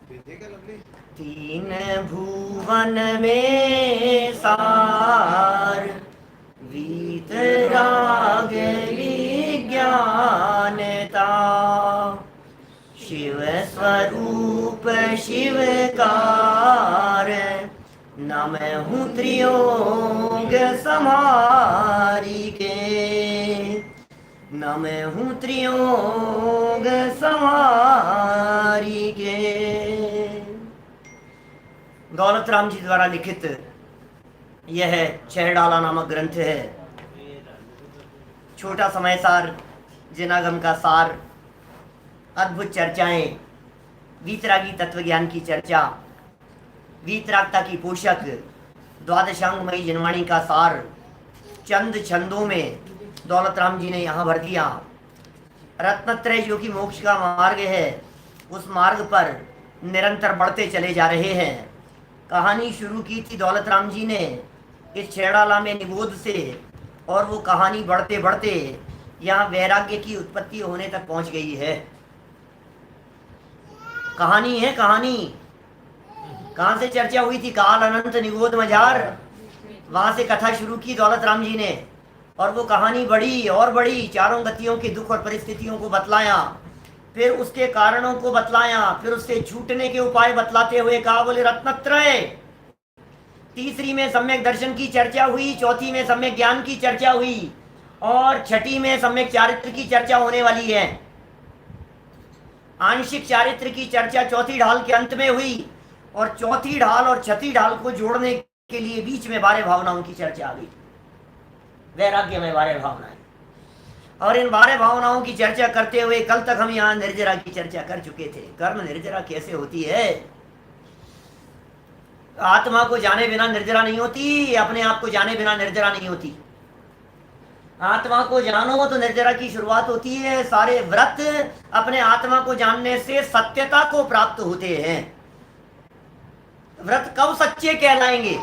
तीन भुवन में सार वीतराग विज्ञानता, शिव स्वरूप शिवकार, नमहु त्रियोग समारी के, नमहु त्रियोग समारी के। दौलत राम जी द्वारा लिखित यह छहडाला नामक ग्रंथ है। छोटा समय सार, जिनागम का सार, अद्भुत चर्चाएं, वीतरागी तत्वज्ञान की चर्चा, वीतरागता की पोषक, द्वादशांगमयी जनवाणी का सार चंद छंदों में दौलत राम जी ने यहाँ भर दिया। रत्नत्रय जो कि मोक्ष का मार्ग है, उस मार्ग पर निरंतर बढ़ते चले जा रहे हैं। कहानी शुरू की थी दौलत राम जी ने इस छेड़ाला में निबोध से, और वो कहानी बढ़ते बढ़ते यहाँ वैराग्य की उत्पत्ति होने तक पहुँच गई है। कहानी है कहानी। कहाँ से चर्चा हुई थी? काल अनंत निगोद मझार, वहां से कथा शुरू की दौलत राम जी ने, और वो कहानी बढ़ी और बढ़ी। चारों गतियों के दुख और परिस्थितियों को बतलाया, फिर उसके कारणों को बतलाया, फिर उससे छूटने के उपाय बतलाते हुए कहा, बोले रत्नत्रय। तीसरी में सम्यक दर्शन की चर्चा हुई, चौथी में सम्यक ज्ञान की चर्चा हुई, और छठी में सम्यक चारित्र की चर्चा होने वाली है। आंशिक चारित्र की चर्चा चौथी ढाल के अंत में हुई, और चौथी ढाल और छठी ढाल को जोड़ने के लिए बीच में 12 भावनाओं की चर्चा आ गई, वैराग्य में 12 भावनाएं। और इन 12 भावनाओं की चर्चा करते हुए कल तक हम यहाँ निर्जरा की चर्चा कर चुके थे। कर्म निर्जरा कैसे होती है? आत्मा को जाने बिना निर्जरा नहीं होती, अपने आप को जाने बिना निर्जरा नहीं होती। आत्मा को जानो तो निर्जरा की शुरुआत होती है। सारे व्रत अपने आत्मा को जानने से सत्यता को प्राप्त होते हैं। व्रत कब सच्चे कहलाएंगे?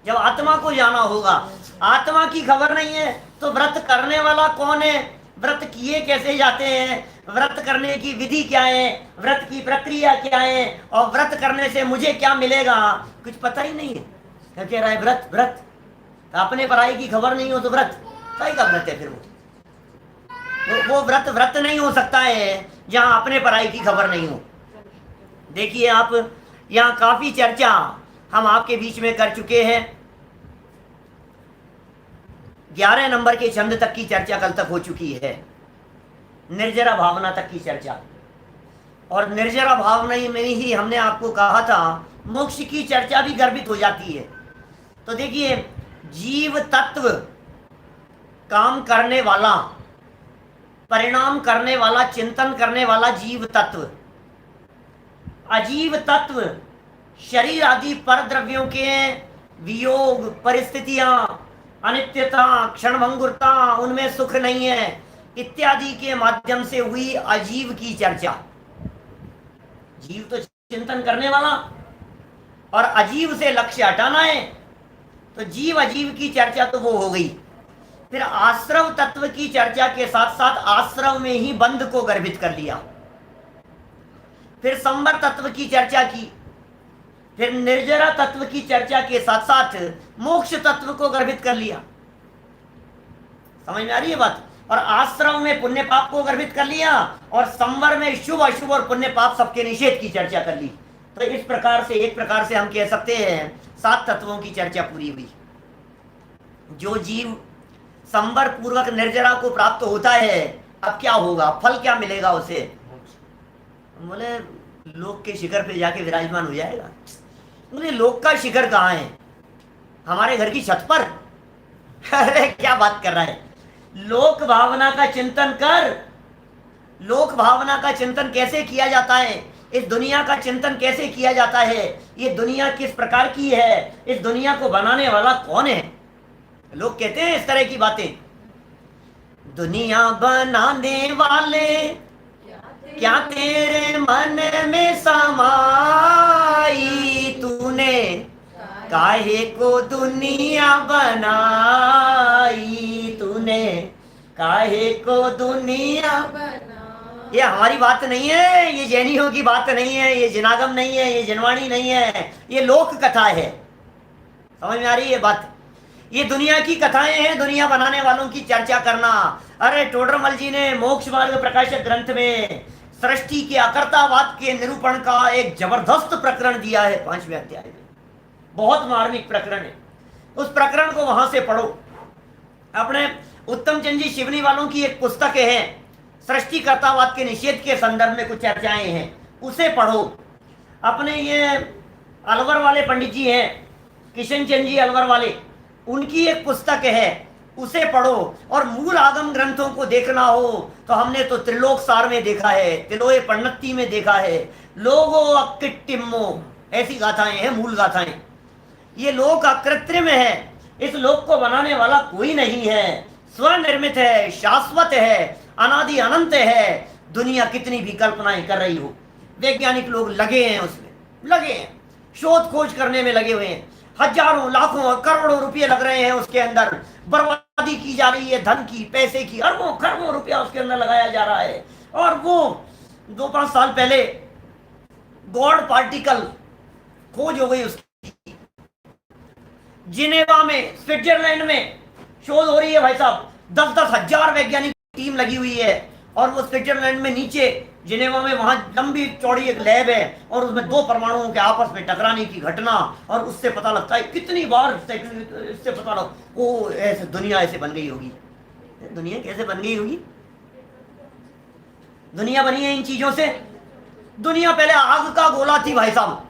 जब आत्मा को जाना होगा। आत्मा की खबर नहीं है तो व्रत करने वाला कौन है, व्रत किए कैसे जाते हैं, व्रत करने की विधि क्या है, व्रत की प्रक्रिया क्या है, और व्रत करने से मुझे क्या मिलेगा, कुछ पता ही नहीं है। क्या कह रहा है? व्रत व्रत। अपने पराई की खबर नहीं हो तो व्रत सही का व्रत है? फिर वो व्रत व्रत नहीं हो सकता है जहां अपने पराई की खबर नहीं हो। देखिए आप, यहाँ काफी चर्चा हम आपके बीच में कर चुके हैं। 11 नंबर के छंद तक की चर्चा कल तक हो चुकी है, निर्जरा भावना तक की चर्चा। और निर्जरा भावना में ही हमने आपको कहा था मोक्ष की चर्चा भी गर्भित हो जाती है। तो देखिए, जीव तत्व, काम करने वाला, परिणाम करने वाला, चिंतन करने वाला जीव तत्व। अजीव तत्व शरीर आदि पर द्रव्यों के वियोग, परिस्थितियां, अनित्यता, क्षणभंगुरता, उनमें सुख नहीं है इत्यादि के माध्यम से हुई अजीव की चर्चा। जीव तो चिंतन करने वाला, और अजीव से लक्ष्य हटाना है, तो जीव अजीव की चर्चा तो वो हो गई। फिर आश्रव तत्व की चर्चा के साथ साथ आश्रव में ही बंध को गर्भित कर लिया। फिर संवर तत्व की चर्चा की, फिर निर्जरा तत्व की चर्चा के साथ साथ मोक्ष तत्व को गर्भित कर लिया। समझ में आ रही है बात? और आश्रम में पुण्य पाप को गर्भित कर लिया, और संवर में शुभ अशुभ और पुण्य पाप सबके निषेध की चर्चा कर ली। तो इस प्रकार से, एक प्रकार से हम कह सकते हैं 7 तत्वों की चर्चा पूरी हुई। जो जीव संवर पूर्वक निर्जरा को प्राप्त होता है, अब क्या होगा, फल क्या मिलेगा उसे? बोले लोक के शिखर पे जाके विराजमान हो जाएगा। बोले लोक का शिखर कहाँ है? हमारे घर की छत पर। अरे क्या बात कर रहा है? लोक भावना का चिंतन कर। लोक भावना का चिंतन कैसे किया जाता है, इस दुनिया का चिंतन कैसे किया जाता है, ये दुनिया किस प्रकार की है, इस दुनिया को बनाने वाला कौन है? लोग कहते हैं इस तरह की बातें, दुनिया बनाने वाले क्या तेरे मन में समाई, तूने काहे को दुनिया बनाई, तूने काहे को दुनिया बनाई। ये हमारी बात नहीं है, ये जैनियों की बात नहीं है, ये जिनागम नहीं है, ये जिनवाणी नहीं है, ये लोक कथा है। समझ में आ रही है बात? ये दुनिया की कथाएं हैं, दुनिया बनाने वालों की चर्चा करना। अरे टोडरमल जी ने मोक्ष मार्ग प्रकाशक ग्रंथ में सृष्टि के अकर्तावाद के निरूपण का एक जबरदस्त प्रकरण दिया है 5वें अध्याय में। बहुत मार्मिक प्रकरण है, उस प्रकरण को वहां से पढ़ो। अपने उत्तम चंद जी शिवनी वालों की एक पुस्तक है, सृष्टि कर्तावाद के निषेध के संदर्भ में कुछ चर्चाएं हैं, उसे पढ़ो। अपने ये अलवर वाले पंडित जी हैं, किशन चंद जी अलवर वाले, उनकी एक पुस्तक है, उसे पढ़ो। और मूल आगम ग्रंथों को देखना हो तो हमने तो त्रिलोक सार में देखा है, तिलोए पन्नत्ती में देखा है, लोगो अक्किट्टिम्मो, ऐसी गाथाएं हैं, मूल गाथाएं। ये लोक अकृत्रिम है, इस लोक को बनाने वाला कोई नहीं है, स्वनिर्मित है, शाश्वत है, अनादि अनंत है। दुनिया कितनी भी कल्पनाएं कर रही हो, वैज्ञानिक लोग लगे हैं, उसमें लगे हैं, शोध खोज करने में लगे हुए हैं, हजारों लाखों और करोड़ों रुपए लग रहे हैं उसके अंदर, बर्बादी की जा रही है, धन की, पैसे की, अरबों खरबों रुपया उसके अंदर लगाया जा रहा है। और वो 2-5 साल पहले गॉड पार्टिकल खोज हो गई उसकी, जिनेवा में, स्विट्जरलैंड में शोध हो रही है भाई साहब। 10-10 हजार वैज्ञानिक टीम लगी हुई है, और वो स्विट्जरलैंड में नीचे जिनेवा में वहां लंबी चौड़ी एक लैब है, और उसमें 2 परमाणुओं के आपस में टकराने की घटना, और उससे पता लगता है कितनी बार इससे पता लग, ओ ऐसे दुनिया ऐसे बन गई होगी। दुनिया कैसे बन गई होगी? दुनिया बनी है इन चीजों से। दुनिया पहले आग का गोला थी भाई साहब।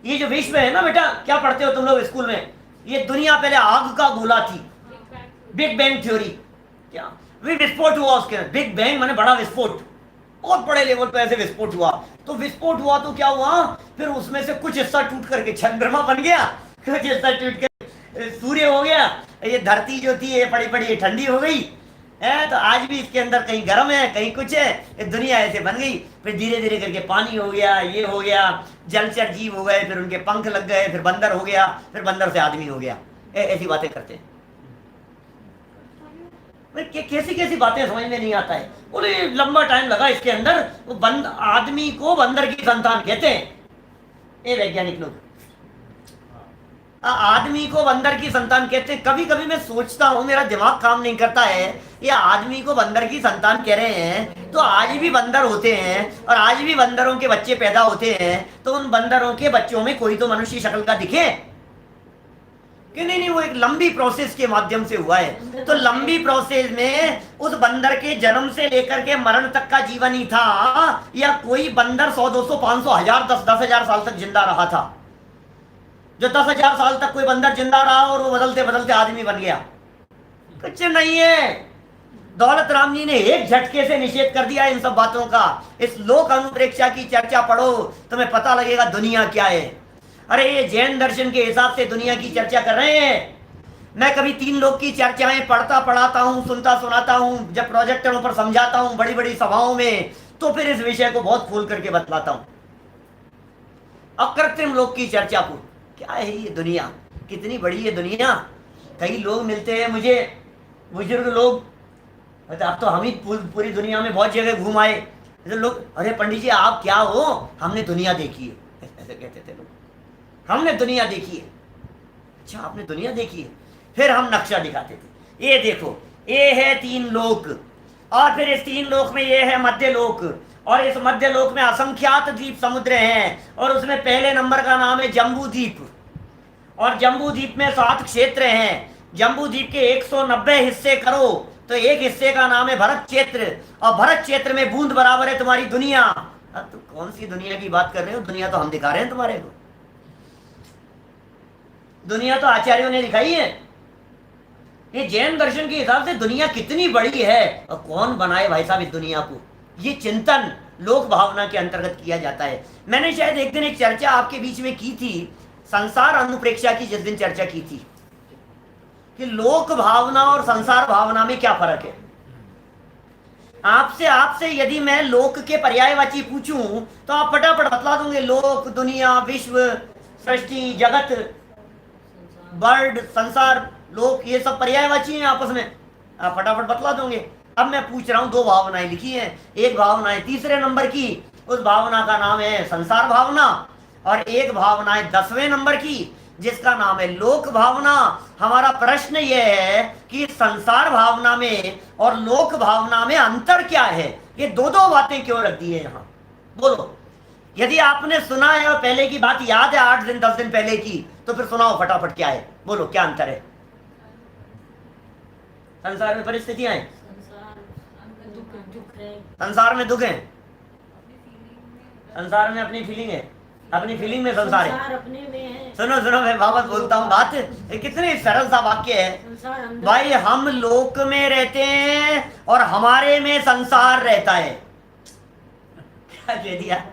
ये जो विश्व है ना बेटा, क्या पढ़ते हो तुम लोग स्कूल में, ये दुनिया पहले आग का गोला थी, बिग बैंग थ्योरी। क्या विस्फोट हुआ उसके अंदर, बिग बैंग माने बड़ा विस्फोट, बहुत बड़े लेवल पे ऐसे विस्फोट हुआ। तो विस्फोट हुआ तो क्या हुआ, फिर उसमें से कुछ हिस्सा टूट करके चंद्रमा बन गया, कुछ हिस्सा टूट कर सूर्य हो गया, ये धरती जो थी ये पड़ी पड़ी ठंडी हो गई है। तो आज भी इसके अंदर कहीं गर्म है, कहीं कुछ है, ये दुनिया ऐसे बन गई। फिर धीरे धीरे करके पानी हो गया, ये हो गया, जलचर जीव हो गए, फिर उनके पंख लग गए, फिर बंदर हो गया, फिर बंदर से आदमी हो गया। ऐसी बातें करते हैं। कैसी कैसी बातें समझ में नहीं आता है। बोले लंबा टाइम लगा इसके अंदर, वो आदमी को बंदर की संतान कहते हैं ये वैज्ञानिक लोग, आदमी को बंदर की संतान कहते हैं। कभी कभी मैं सोचता हूँ, मेरा दिमाग काम नहीं करता है, ये आदमी को बंदर की संतान कह रहे हैं तो आज भी बंदर होते हैं, और आज भी बंदरों के बच्चे पैदा होते हैं, तो उन बंदरों के बच्चों में कोई तो मनुष्य शक्ल का दिखे कि नहीं? वो एक लंबी प्रोसेस के माध्यम से हुआ है। तो लंबी प्रोसेस में उस बंदर के जन्म से लेकर के मरण तक का जीवन ही था, या कोई बंदर 100, 200, 500, 1000, 10,000 साल तक जिंदा रहा था? जो 10,000 साल तक कोई बंदर जिंदा रहा और वो बदलते बदलते आदमी बन गया? कुछ नहीं है। दौलत राम जी ने एक झटके से निषेध कर दिया इन सब बातों का। इस लोक अनुप्रेक्षा की चर्चा पढ़ो, तुम्हें पता लगेगा दुनिया क्या है। अरे ये जैन दर्शन के हिसाब से दुनिया की चर्चा कर रहे हैं। मैं कभी 3 लोग की चर्चाएं पढ़ता पढ़ाता हूं, सुनता सुनाता हूं, जब प्रोजेक्टरों पर समझाता हूं बड़ी बड़ी सभाओं में, तो फिर इस विषय को बहुत खोल करके बतलाता हूं। अकृत्रिम लोक की चर्चा को, क्या है ये दुनिया, कितनी बड़ी है दुनिया। कई लोग मिलते हैं मुझे, बुजुर्ग लोग, अब तो हम ही पूरी दुनिया में बहुत जगह घूम आए। लोग, अरे पंडित जी आप क्या हो, हमने दुनिया देखी है, ऐसे कहते थे लोग, हमने दुनिया देखी है। अच्छा आपने दुनिया देखी है? फिर हम नक्शा दिखाते थे, ये देखो ये है 3 लोक, और फिर इस 3 लोक में ये है मध्य लोक, और इस मध्य लोक में असंख्यात द्वीप समुद्र हैं, और उसमें पहले नंबर का नाम है जम्बू द्वीप, और जम्बू द्वीप में 7 क्षेत्र हैं। जम्बू द्वीप के 190 हिस्से करो तो एक हिस्से का नाम है भरत क्षेत्र, और भरत क्षेत्र में बूंद बराबर है तुम्हारी दुनिया। अब तुम कौन सी दुनिया की बात कर रहे हो? दुनिया तो हम दिखा रहे हैं तुम्हारे को, दुनिया तो आचार्यों ने दिखाई है। ये जैन दर्शन के हिसाब से दुनिया कितनी बड़ी है, और कौन बनाए भाई साहब इस दुनिया को, ये चिंतन लोक भावना के अंतर्गत किया जाता है। मैंने शायद एक दिन एक चर्चा आपके बीच में की थी, संसार अनुप्रेक्षा की, जिस दिन चर्चा की थी कि लोक भावना और संसार भावना में क्या फर्क है। आपसे यदि मैं लोक के पर्यायवाची पूछूं तो आप फटाफट बतला दोगे। लोक, दुनिया, विश्व, सृष्टि, जगत, बर्ड, संसार, लोक, ये सब पर्यायवाची हैं आपस में, आप फटाफट बतला दोगे। अब मैं पूछ रहा हूं, दो भावनाएं लिखी हैं, एक भावना है तीसरे नंबर की, उस भावना का नाम है संसार भावना, और एक भावना है 10वें नंबर की जिसका नाम है लोक भावना। हमारा प्रश्न यह है कि संसार भावना में और लोक भावना में अंतर क्या है? ये दो दो बातें क्यों रख दी है यहां? बोलो। यदि आपने सुना है और पहले की बात याद है 8 दिन 10 दिन पहले की, तो फिर सुनाओ फटाफट, क्या है? बोलो, क्या अंतर है? संसार में परिस्थितियां हैं, संसार में दुख है, संसार में अपनी फीलिंग है, अपनी फीलिंग में संसार है। अपने में है। सुनो सुनो, मैं वापस बोलता हूँ बात, कितने सरल सा वाक्य है भाई। हम लोक में रहते हैं और हमारे में संसार रहता है। क्या कह दिया?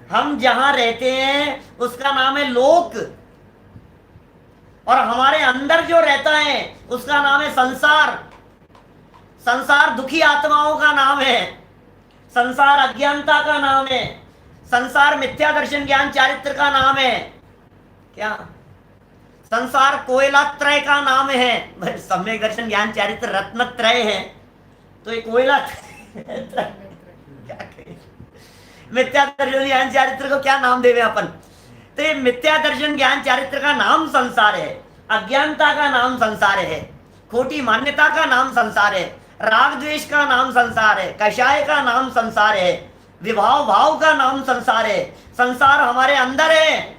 हम जहां रहते हैं उसका नाम है लोक, और हमारे अंदर जो रहता है उसका नाम है संसार। संसार दुखी आत्माओं का नाम है, संसार अज्ञानता का नाम है, संसार मिथ्या दर्शन ज्ञान चारित्र का नाम है। क्या? संसार कोयला त्रय का नाम है। सम्यक दर्शन ज्ञान चारित्र रत्न त्रय है, तो ये कोयला क्या कहें? मिथ्या दर्शन ज्ञान चारित्र को क्या नाम देवे अपन? तो ये मिथ्या दर्शन ज्ञान चारित्र का नाम संसार है, अज्ञानता का नाम संसार है, खोटी मान्यता का नाम संसार है, राग द्वेष का नाम संसार है, कषाय का नाम संसार है, विभाव भाव का नाम संसार है। संसार हमारे अंदर है।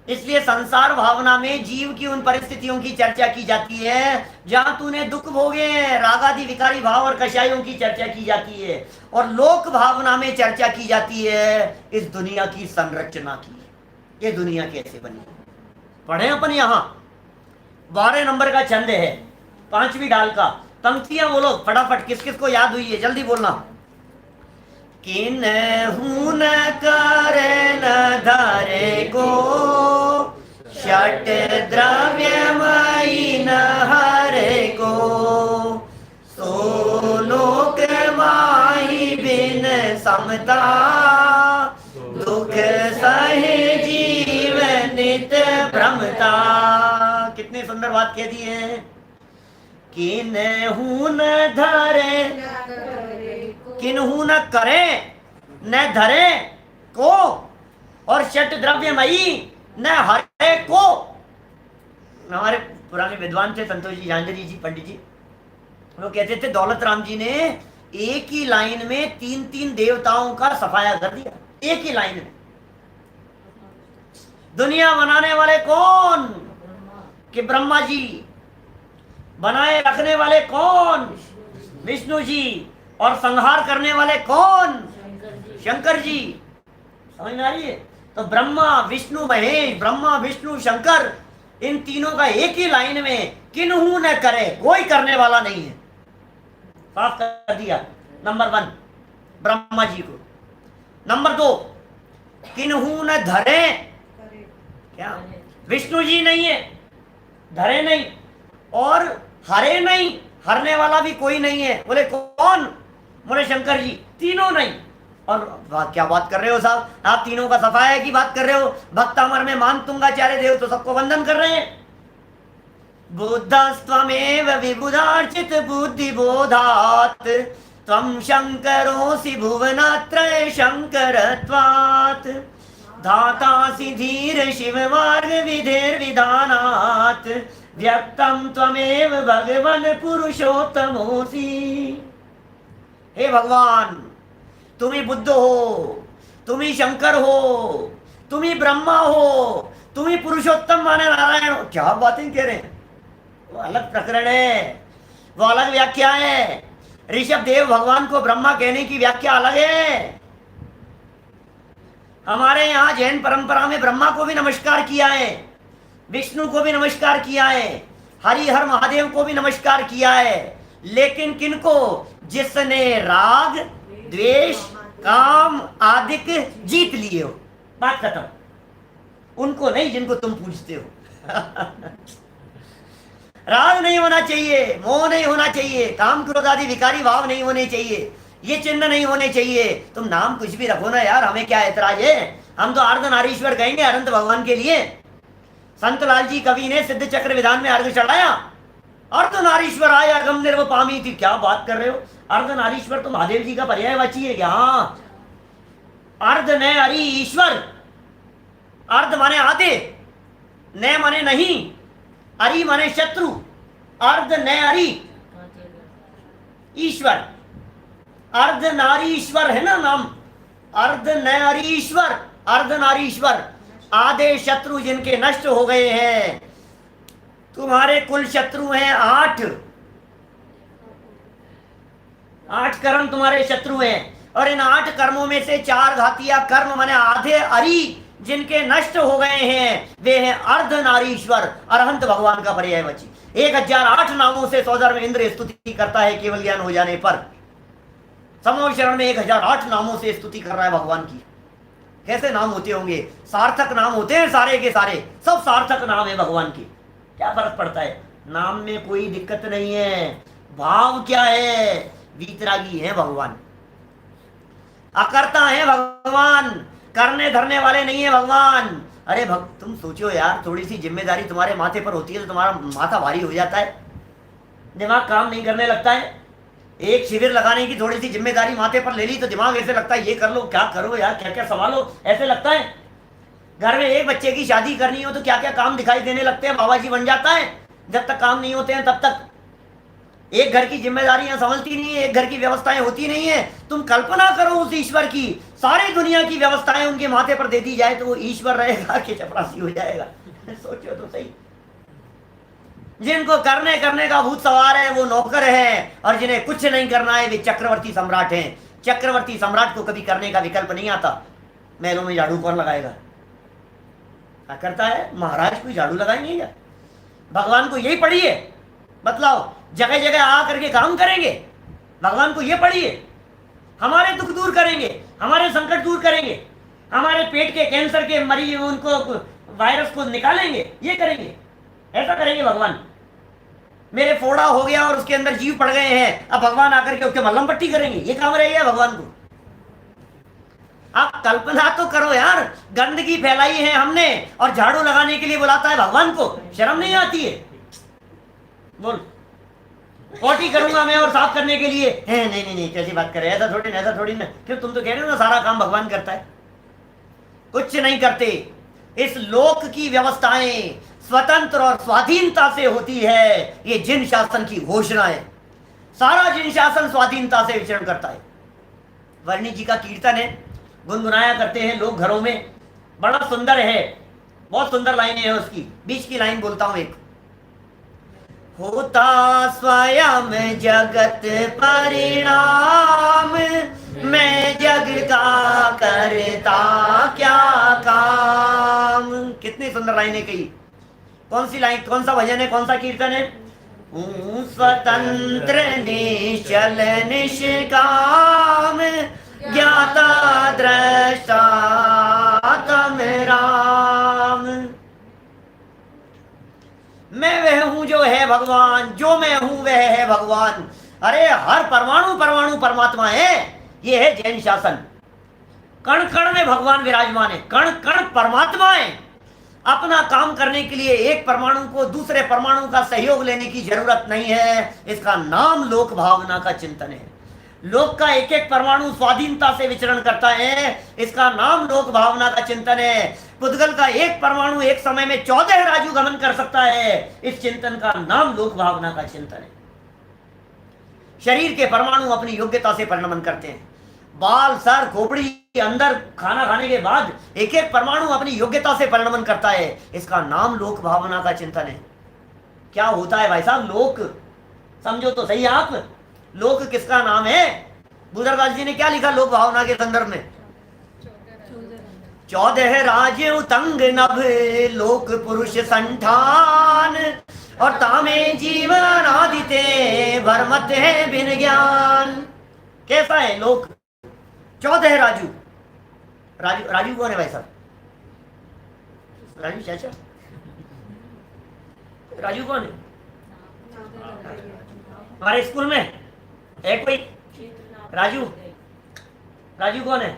इसलिए संसार भावना में जीव की उन परिस्थितियों की चर्चा की जाती है जहां तूने दुख भोगे हैं, रागादि विकारी भाव और कषायों की चर्चा की जाती है, और लोक भावना में चर्चा की जाती है इस दुनिया की संरचना की, ये दुनिया कैसे बनी। पढ़े अपन यहां 12 नंबर का छंद है, 5वीं डाल का। पंक्तियां बोलो फटाफट, किस किस को याद हुई है जल्दी बोलना। किन्हु न करे न धरे को, षट द्रव्यमयी न हरे को, सो लोक माही बिन समता, दुख सहे जीव नित भ्रमता। कितनी सुंदर बात कह दी है। किन्हु न धरे, किन्हु न करे न धरे को, और षट द्रव्यमयी न हरे को। हमारे पुराने विद्वान थे संतोष जी झांझरी जी, पंडित जी, वो कहते थे दौलत राम जी ने एक ही लाइन में 3-3 देवताओं का सफाया कर दिया, एक ही लाइन में। दुनिया बनाने वाले कौन? कि ब्रह्मा जी। बनाए रखने वाले कौन? विष्णु जी। और संहार करने वाले कौन? शंकर जी। समझ में आ रही है? तो ब्रह्मा विष्णु महेश, ब्रह्मा विष्णु शंकर, इन तीनों का एक ही लाइन में किन्हु न करे, कोई करने वाला नहीं है। साफ कर दिया। नंबर 1 ब्रह्मा जी को। नंबर 2 किन्हु न धरे, क्या? विष्णु जी नहीं है, धरे नहीं, और हरे नहीं, हरने वाला भी कोई नहीं है। बोले कौन? बोले शंकर जी। तीनों नहीं। और क्या बात कर रहे हो साहब, आप तीनों का सफाया की बात कर रहे हो। भक्तामर में मान तुंगाचार्य देव तो सबको वंदन कर रहे हैं। बुद्धस्त्वमेव विबुधार्चित बुद्धि बोधात्, त्वं शंकरोऽसि भुवनत्रय शंकरत्वात्, धातासि धीर शिव मार्ग विधेर्विधानात्, व्यक्तम त्वमेव भगवन पुरुषोत्तमोसि। हे भगवान, तुम ही बुद्ध हो, तुम ही शंकर हो, तुम ही ब्रह्मा हो, तुम ही पुरुषोत्तम माने नारायण हो। क्या बातें कह रहे हैं? वो अलग प्रकरण है, वो अलग व्याख्या है। ऋषभ देव भगवान को ब्रह्मा कहने की व्याख्या अलग है। हमारे यहाँ जैन परंपरा में ब्रह्मा को भी नमस्कार किया है, विष्णु को भी नमस्कार किया है, हरिहर महादेव को भी नमस्कार किया है, लेकिन किनको? जिसने राग द्वेष काम आदि जीत लिए हो, बात खत्म। उनको नहीं जिनको तुम पूछते हो। राग नहीं होना चाहिए, मोह नहीं होना चाहिए, काम क्रोध आदि विकारी भाव नहीं होने चाहिए, ये चिन्ह नहीं होने चाहिए। तुम नाम कुछ भी रखो ना यार, हमें क्या ऐतराज है। हम तो अर्धनारीश्वर कहेंगे अनंत भगवान के लिए। संत लाल जी कवि ने सिद्ध चक्र विधान में अर्घ चढ़ाया, अर्धनारीश्वराय अगम निर्वपामी थी, क्या बात कर रहे हो? अर्धनारीश्वर तो महादेव जी का पर्यायवाची है क्या? हाँ, अर्ध ने अरि ईश्वर, अर्ध माने आधे, ने माने नहीं, अरि माने शत्रु, अर्ध ने अरि ईश्वर, अर्ध नारीश्वर है ना नाम, अर्ध ने अरि ईश्वर, अर्ध नारीश्वर, आधे शत्रु जिनके नष्ट हो गए हैं। तुम्हारे कुल शत्रु हैं 8, 8 कर्म तुम्हारे शत्रु हैं, और इन 8 कर्मों में से 4 घातिया कर्म माने आधे अरि जिनके नष्ट हो गए हैं, वे हैं अर्ध नारीश्वर, अरहंत भगवान का पर्यायवाची। 1008 नामों से सौदर में इंद्र स्तुति करता है केवल ज्ञान हो जाने पर। समूह शरण में 1008 नामों से स्तुति कर रहा है भगवान की। कैसे नाम होते होंगे? सार्थक नाम होते हैं सारे के सारे, सब सार्थक नाम है भगवान के। क्या फर्क पड़ता है? नाम में कोई दिक्कत नहीं है, भाव क्या है? वीतरागी है भगवान, अकर्ता है भगवान, करने धरने वाले नहीं है भगवान। अरे तुम सोचो यार, थोड़ी सी जिम्मेदारी तुम्हारे माथे पर होती है तो तुम्हारा माथा भारी हो जाता है, दिमाग काम नहीं करने लगता है। एक शिविर लगाने की थोड़ी सी जिम्मेदारी माथे पर ले ली तो दिमाग ऐसे लगता है ये कर लो, क्या करो यार, क्या क्या संभालो, ऐसे लगता है। घर में एक बच्चे की शादी करनी हो तो क्या क्या काम दिखाई देने लगते हैं, बाबा जी बन जाता है। जब तक काम नहीं होते हैं तब तक एक घर की जिम्मेदारियां संभलती नहीं है, एक घर की व्यवस्थाएं होती नहीं है। तुम कल्पना करो उस ईश्वर की, सारी दुनिया की व्यवस्थाएं उनके माथे पर दे दी जाए तो वो ईश्वर रहेगा कि चपरासी हो जाएगा? सोचो तो सही। जिनको करने का भूत सवार है वो नौकर है, और जिन्हें कुछ नहीं करना है वे चक्रवर्ती सम्राट हैं। चक्रवर्ती सम्राट को कभी करने का विकल्प नहीं आता। महलों में झाड़ू कौन लगाएगा? क्या करता है महाराज? कोई झाड़ू लगाएंगे क्या? भगवान को यही पड़ी है, बतलाओ, जगह जगह आ करके काम करेंगे? भगवान को ये पड़ी है, हमारे दुख दूर करेंगे, हमारे संकट दूर करेंगे, हमारे पेट के कैंसर के मरीज उनको वायरस को निकालेंगे, ये करेंगे, ऐसा करेंगे भगवान? मेरे फोड़ा हो गया और उसके अंदर जीव पड़ गए हैं, अब भगवान आकर के उसके मलहम पट्टी करेंगे, ये काम रह गया भगवान को? आप कल्पना तो करो यार, गंदगी फैलाई है हमने और झाड़ू लगाने के लिए बुलाता है भगवान को, शर्म नहीं आती है? बोल, पोटी करूंगा मैं और साफ करने के लिए है? नहीं नहीं नहीं, कैसी बात कर रहे हैं? ऐसा थोड़ी ना। क्यों, तुम तो कह रहे हो ना सारा काम भगवान करता है। कुछ नहीं करते। इस लोक की व्यवस्थाएं स्वतंत्र और स्वाधीनता से होती है, ये जिन शासन की घोषणा है। सारा जिन शासन स्वाधीनता से विचरण करता है। वर्णी जी का कीर्तन है, गुनगुनाया करते हैं लोग घरों में, बड़ा सुंदर है, बहुत सुंदर लाइनें हैं उसकी। बीच की लाइन बोलता हूं एक। होता स्वयं जगत परिणाम, मैं जग का करता क्या काम। कितनी सुंदर लाइनें कही। कौन सी लाइन, कौन सा भजन है, कौन सा कीर्तन है? स्वतंत्र निश्चल निष्काम, ज्ञाता दृष्टा तम राम। मैं वह हूं जो है भगवान, जो मैं हूं वह है भगवान। अरे हर परमाणु परमाणु परमात्मा है। ये है जैन शासन। कण कण में भगवान विराजमान है, कण कण परमात्मा है। अपना काम करने के लिए एक परमाणु को दूसरे परमाणु का सहयोग लेने की जरूरत नहीं है। इसका नाम लोक भावना का चिंतन है। लोक का एक एक परमाणु स्वाधीनता से विचरण करता है, इसका नाम लोक भावना का चिंतन है। पुद्गल का एक परमाणु एक समय में 14 राजू गमन कर सकता है, इस चिंतन का नाम लोक भावना का चिंतन है। शरीर के परमाणु अपनी योग्यता से परिणमन करते हैं। बाल, सर, खोपड़ी के अंदर खाना खाने के बाद एक एक परमाणु अपनी योग्यता से परिणमन करता है, इसका नाम लोक भावना का चिंतन है। क्या होता है भाई साहब लोक? समझो तो सही आप, लोक किसका नाम है? बुधरदास जी ने क्या लिखा लोक भावना के संदर्भ में? 14 राज्य उतंग नभ, लोक पुरुष संठान, और तामे जीवन आदिते भरमत है बिन ज्ञान। कैसा है लोक? 14 राजू। राजू कौन है भाई साहब? राजू चाचा? राजू कौन है हमारे स्कूल में? है कोई राजू? राजू कौन है?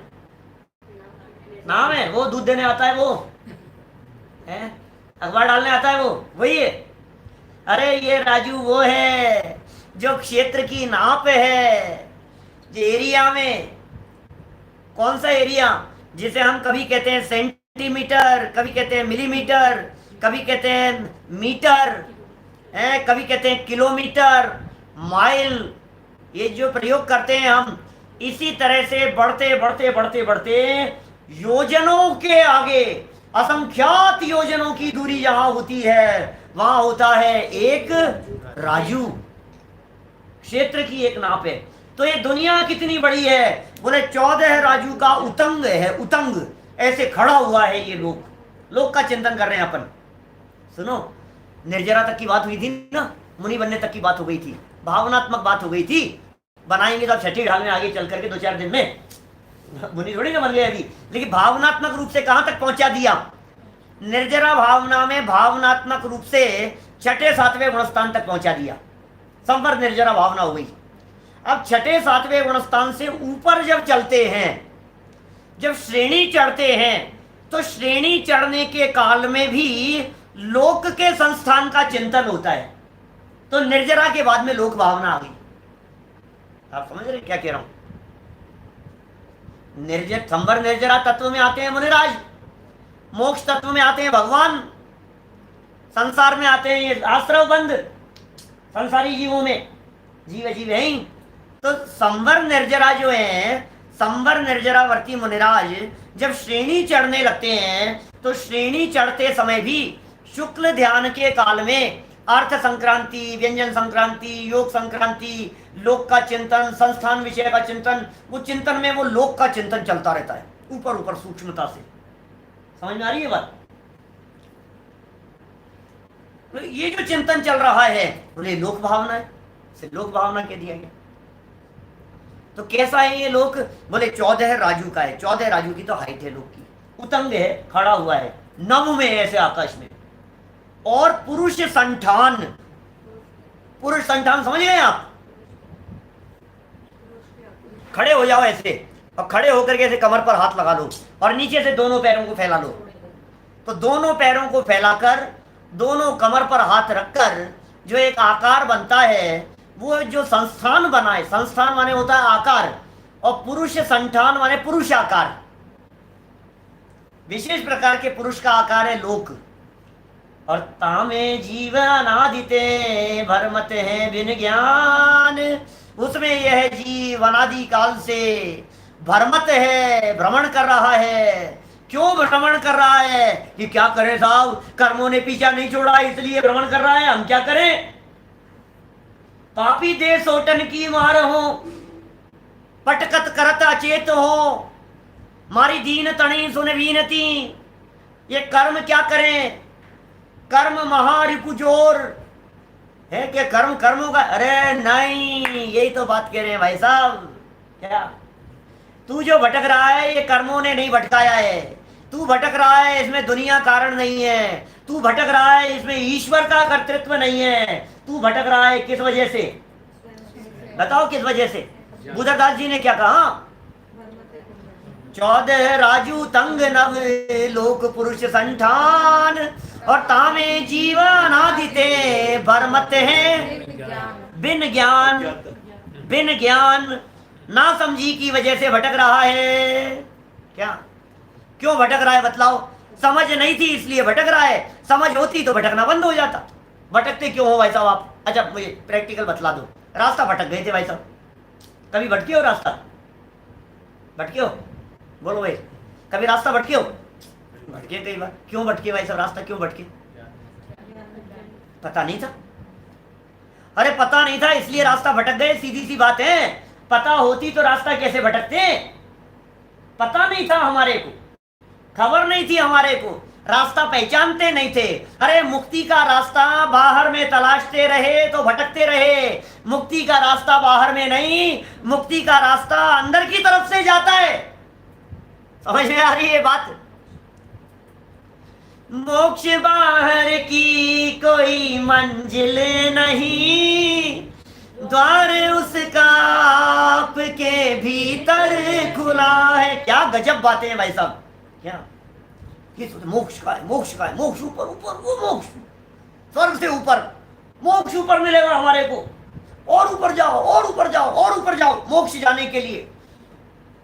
नाम है? वो दूध देने आता है, वो है अखबार डालने आता है, वो वही है। अरे ये राजू वो है जो क्षेत्र की नाप है, जो एरिया में, कौन सा एरिया, जिसे हम कभी कहते हैं सेंटीमीटर, कभी कहते हैं मिलीमीटर, कभी कहते हैं मीटर, है, कभी कहते हैं किलोमीटर, माइल, ये जो प्रयोग करते हैं हम, इसी तरह से बढ़ते बढ़ते बढ़ते बढ़ते योजनों के आगे, असंख्यात योजनों की दूरी जहां होती है वहां होता है एक राजू, क्षेत्र की एक नाप है। तो ये दुनिया कितनी बड़ी है, बोले 14 राजू का उतंग है, उतंग ऐसे खड़ा हुआ है। ये लोग का चिंतन कर रहे हैं अपन। सुनो, निर्जरा तक की बात हुई थी ना, मुनि बनने तक की बात हो गई थी, भावनात्मक बात हो गई थी। बनाएंगे तो छठी ढाल में आगे चल करके 2-4 दिन में मुनि थोड़ी ना बन गए अभी, लेकिन भावनात्मक रूप से कहां तक पहुंचा दिया, निर्जरा भावना में भावनात्मक रूप से 6-7वें गुणस्थान तक पहुंचा दिया। संवर निर्जरा भावना हो गई। अब 6-7वें गुणस्थान से ऊपर जब चलते हैं, जब श्रेणी चढ़ते हैं, तो श्रेणी चढ़ने के काल में भी लोक के संस्थान का चिंतन होता है। तो निर्जरा के बाद में लोक भावना आ गई। आप समझ रहे क्या कह रहा हूं? संवर निर्जरा तत्व में आते हैं मुनिराज, मोक्ष तत्व में आते हैं भगवान, संसार में आते हैं ये आश्रव बंद संसारी जीवों में, जीव है ही। तो संवर निर्जरा जो है, संवर निर्जरावर्ती मुनिराज जब श्रेणी चढ़ने लगते हैं, तो श्रेणी चढ़ते समय भी शुक्ल ध्यान के काल में अर्थ संक्रांति, व्यंजन संक्रांति, योग संक्रांति, लोक का चिंतन, संस्थान विषय का चिंतन, वो चिंतन में वो लोक का चिंतन चलता रहता है ऊपर ऊपर सूक्ष्मता से। समझ में आ रही है बात? ये जो चिंतन चल रहा है बोले लोक भावना है, इसे लोक भावना कह दिया गया। तो कैसा है ये लोक? बोले 14 राजू का है, 14 राजू की तो हाइट है लोक की, उतंग है, खड़ा हुआ है नभ में, ऐसे आकाश में। और पुरुष संठान, पुरुष संठान समझ गए आप? खड़े हो जाओ ऐसे, और खड़े होकर के ऐसे कमर पर हाथ लगा लो और नीचे से दोनों पैरों को फैला लो। तो दोनों पैरों को फैलाकर, दोनों कमर पर हाथ रखकर जो एक आकार बनता है, वो जो संस्थान बना है, संस्थान माने होता है आकार, और पुरुष संठान माने पुरुष आकार, विशेष प्रकार के पुरुष का आकार है लोक। और तामे जीवन आदिते भरमत है बिन ज्ञान, उसमें यह जीव अनादि काल से भरमत है, भ्रमण कर रहा है। क्यों भ्रमण कर रहा है? कि क्या करें साहब, कर्मों ने पीछा नहीं छोड़ा इसलिए भ्रमण कर रहा है, हम क्या करें? पापी दे सोटन की मार हो, पटकत करत अचेत हो, मारी दीन तणी सुन वीनती। ये कर्म क्या करें? कर्म महारिपुजोर है कि कर्म कर्मों का? अरे नहीं, यही तो बात कह रहे हैं भाई साहब। क्या तू जो भटक रहा है ये कर्मों ने नहीं भटकाया है, तू भटक रहा है इसमें दुनिया कारण नहीं है, तू भटक रहा है इसमें ईश्वर का कर्तृत्व नहीं है। तू भटक रहा है किस वजह से? बताओ किस वजह से? बुद्धदास जी ने क्या कहा? 14 राजू तंग नव लोक पुरुष संठान, और तामे जीवन आदिते भरमत है बिन ज्ञान। बिन ज्ञान, ना समझी की वजह से भटक रहा है। क्या? क्यों भटक रहा है बतलाओ? समझ नहीं थी इसलिए भटक रहा है, समझ होती तो भटकना बंद हो जाता। भटकते क्यों हो भाई साहब आप? अच्छा मुझे प्रैक्टिकल बतला दो। रास्ता भटक गए थे भाई साहब, कभी भटके हो रास्ता? भटके हो? बोलो भाई, कभी रास्ता भटके हो? भटके कई बार। क्यों भटके भाई साहब? रास्ता क्यों भटके? पता नहीं था। अरे पता नहीं था इसलिए रास्ता भटक गए, सीधी सी बात है। पता होती तो रास्ता कैसे भटकते? पता नहीं था हमारे को, खबर नहीं थी हमारे को, रास्ता पहचानते नहीं थे। अरे मुक्ति का रास्ता बाहर में तलाशते रहे तो भटकते रहे। मुक्ति का रास्ता बाहर में नहीं, मुक्ति का रास्ता अंदर की तरफ से जाता है। समझ में आ रही है बात? मोक्ष बाहर की कोई मंजिल नहीं, द्वार उसका आपके भीतर खुला है। क्या गजब बातें हैं भाई साहब। क्या मोक्ष का है, मोक्ष का है, मोक्ष ऊपर ऊपर, वो मोक्ष स्वर्ग से ऊपर, मोक्ष ऊपर मिलेगा हमारे को, और ऊपर जाओ और ऊपर जाओ और ऊपर जाओ मोक्ष जाने के लिए।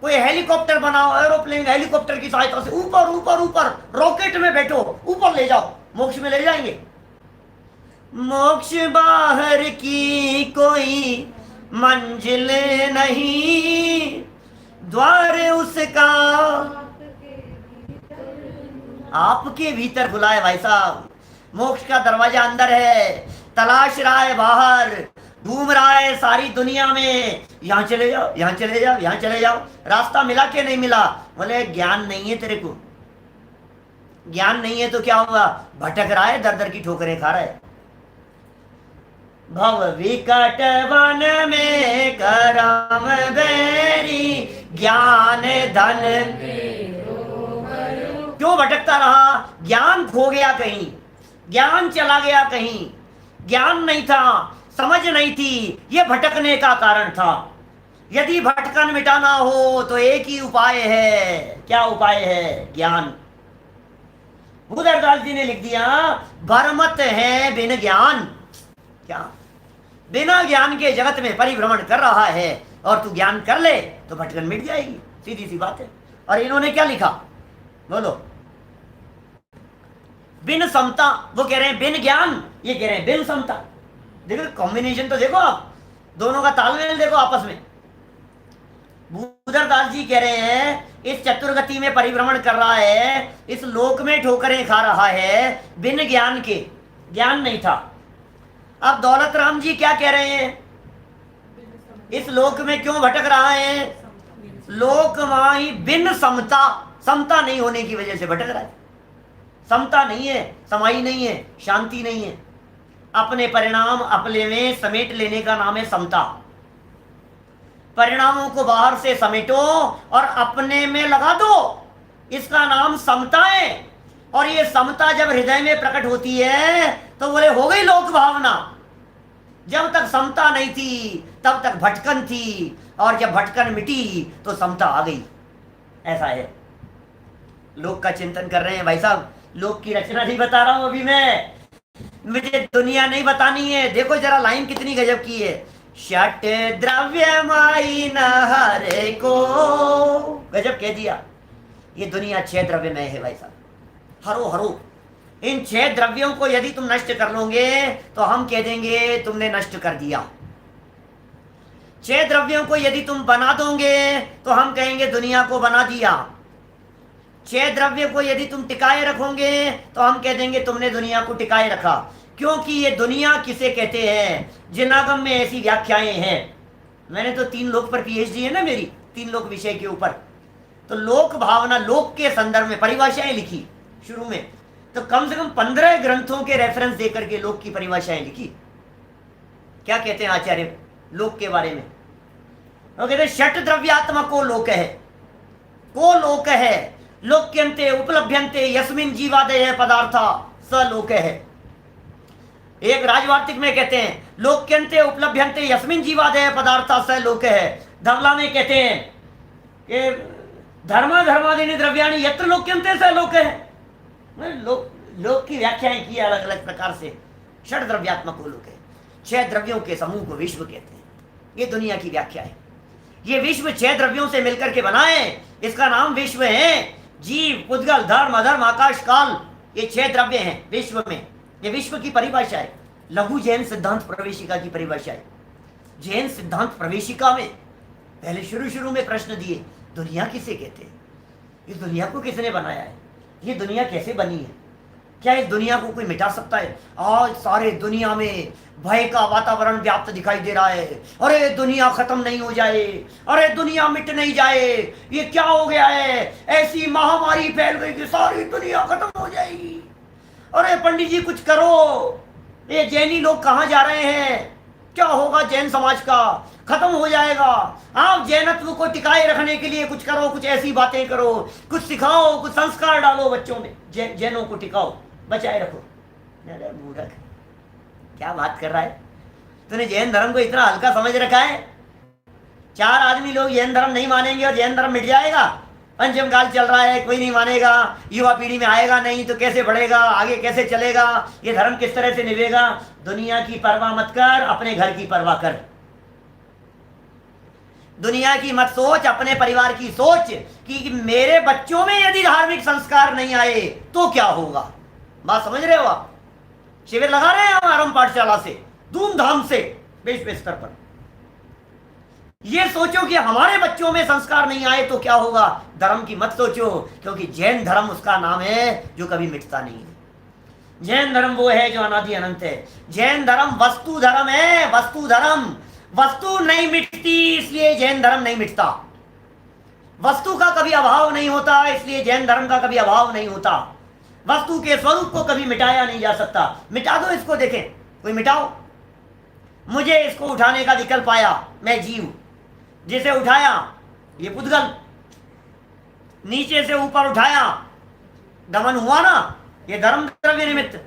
कोई हेलीकॉप्टर बनाओ, एरोप्लेन हेलीकॉप्टर की सहायता से ऊपर ऊपर ऊपर रॉकेट में बैठो, ऊपर ले जाओ, मोक्ष में ले जाएंगे। मोक्ष बाहर की कोई मंजिल नहीं, द्वार उसका आपके भीतर खुला है भाई साहब। मोक्ष का दरवाजा अंदर है, तलाश रहा है बाहर, घूम रहा है सारी दुनिया में, यहाँ चले जाओ यहाँ चले जाओ यहाँ चले जाओ। रास्ता मिला के नहीं मिला? बोले ज्ञान नहीं है तेरे को, ज्ञान नहीं है तो क्या हुआ? भटक रहा है, दर दर की ठोकरें खा रहा है। भव विकट वन में करम बेरी, ज्ञान धन क्यों भटकता रहा? ज्ञान खो गया कहीं, ज्ञान चला गया कहीं, ज्ञान नहीं था, समझ नहीं थी, ये भटकने का कारण था। यदि भटकन मिटाना हो तो एक ही उपाय है। क्या उपाय है? ज्ञान। भूधरदास जी ने लिख दिया, भरमत है बिन ज्ञान। क्या? बिना ज्ञान के जगत में परिभ्रमण कर रहा है, और तू ज्ञान कर ले तो भटकन मिट जाएगी, सीधी सी बात है। और इन्होंने क्या लिखा बोलो? बिन समता, वो कह रहे हैं बिन ज्ञान, ये कह रहे हैं बिन समता। देखो कॉम्बिनेशन तो देखो आप, दोनों का तालमेल देखो आपस में। भूधरदास जी कह रहे हैं इस चतुर्गति में परिभ्रमण कर रहा है, इस लोक में ठोकरें खा रहा है बिन ज्ञान के, ज्ञान नहीं था। अब दौलत राम जी क्या कह रहे हैं? इस लोक में क्यों भटक रहा है? लोक माही बिन समता, समता नहीं होने की वजह से भटक रहा है। समता नहीं है, समाई नहीं है, शांति नहीं है। अपने परिणाम अपने में समेट लेने का नाम है समता। परिणामों को बाहर से समेटो और अपने में लगा दो, इसका नाम समता है। और ये समता जब हृदय में प्रकट होती है तो बोले हो गई लोक भावना। जब तक समता नहीं थी तब तक भटकन थी, और जब भटकन मिटी तो समता आ गई। ऐसा है। लोक का चिंतन कर रहे हैं भाई साहब, लोक की रचना नहीं बता रहा हूं अभी मैं, मुझे दुनिया नहीं बतानी है। देखो जरा लाइन कितनी गजब की है, षट द्रव्य माई न हरे को, गजब कह दिया। ये दुनिया 6 द्रव्य में है भाई साहब, हरो हरो। इन 6 द्रव्यों को यदि तुम नष्ट कर लोगे तो हम कह देंगे तुमने नष्ट कर दिया। 6 द्रव्यों को यदि तुम बना दोगे तो हम कहेंगे दुनिया को बना दिया। 6 द्रव्य को यदि तुम टिकाए रखोगे तो हम कह देंगे तुमने दुनिया को टिकाए रखा। क्योंकि ये दुनिया किसे कहते हैं? जिनागम में ऐसी व्याख्याएं हैं। मैंने तो 3 लोक पर पीएचडी है ना मेरी, 3 लोक विषय के ऊपर। तो लोक भावना, लोक के संदर्भ में परिभाषाएं लिखी शुरू में, तो कम से कम 15 ग्रंथों के रेफरेंस देकर के लोक की परिभाषाएं लिखी। क्या कहते हैं आचार्य लोक के बारे में? वो कहते हैं षट द्रव्यात्मक को लोक है, को लोक है, लोक्यन्ते उपलभ्यन्ते यस्मिन् जीवादयः पदार्था स लोक है। एक राजवार्तिक में कहते हैं लोक्यन्ते उपलभ्यन्ते यस्मिन् जीवादयः पदार्था स लोक है। धवला में कहते हैं कि धर्मा धर्मादीनि द्रव्याणि यत्र लोक्यन्ते स लोक है। लोक की व्याख्याएं की अलग अलग प्रकार से। षट द्रव्यात्मक को लोक है, 6 द्रव्यों के समूह को विश्व कहते हैं। ये दुनिया की व्याख्या है। ये विश्व 6 द्रव्यों से मिलकर के बना है, इसका नाम विश्व है। जीव, पुद्गल, धर्म, अधर्म, आकाश, काल, ये 6 द्रव्य हैं विश्व में। ये विश्व की परिभाषा है। लघु जैन सिद्धांत प्रवेशिका की परिभाषा है। जैन सिद्धांत प्रवेशिका में पहले शुरू में प्रश्न दिए, दुनिया किसे कहते हैं? इस दुनिया को किसने बनाया है? ये दुनिया कैसे बनी है? क्या इस दुनिया को कोई मिटा सकता है? आज सारे दुनिया में भय का वातावरण व्याप्त दिखाई दे रहा है। अरे दुनिया खत्म नहीं हो जाए, अरे दुनिया मिट नहीं जाए, ये क्या हो गया है? ऐसी महामारी फैल गई कि सारी दुनिया खत्म हो जाएगी। अरे पंडित जी कुछ करो, ये जैनी लोग कहाँ जा रहे हैं? क्या होगा जैन समाज का? खत्म हो जाएगा। आप जैनत्व को टिकाए रखने के लिए कुछ करो, कुछ ऐसी बातें करो, कुछ सिखाओ, कुछ संस्कार डालो बच्चों में, जैनों को टिकाओ, बचाए रखो। अरे मूर्ख, क्या बात कर रहा है? तूने जैन धर्म को इतना हल्का समझ रखा है? 4 आदमी लोग जैन धर्म नहीं मानेंगे और जैन धर्म मिट जाएगा? पंचम काल चल रहा है, कोई नहीं मानेगा, युवा पीढ़ी में आएगा नहीं तो कैसे बढ़ेगा, आगे कैसे चलेगा, ये धर्म किस तरह से निभेगा। दुनिया की परवाह मत कर, अपने घर की परवाह कर। दुनिया की मत सोच, अपने परिवार की सोच कि मेरे बच्चों में यदि धार्मिक संस्कार नहीं आए तो क्या होगा। बात समझ रहे हो आप? शिविर लगा रहे हैं हम आरंभ पाठशाला से धूमधाम से विश्व स्तर पर। ये सोचो कि हमारे बच्चों में संस्कार नहीं आए तो क्या होगा। धर्म की मत सोचो, क्योंकि जैन धर्म उसका नाम है जो कभी मिटता नहीं है। जैन धर्म वो है जो अनादि अनंत है। जैन धर्म वस्तु धर्म है, वस्तु धर्म। वस्तु नहीं मिटती इसलिए जैन धर्म नहीं मिटता। वस्तु का कभी अभाव नहीं होता इसलिए जैन धर्म का कभी अभाव नहीं होता। वस्तु के स्वरूप को कभी मिटाया नहीं जा सकता। मिटा दो इसको, देखें कोई मिटाओ। मुझे इसको उठाने का विकल्प आया, मैं जीव, जिसे उठाया ये पुद्गल, नीचे से ऊपर उठाया दमन हुआ ना, ये धर्म द्रव्य निमित्त,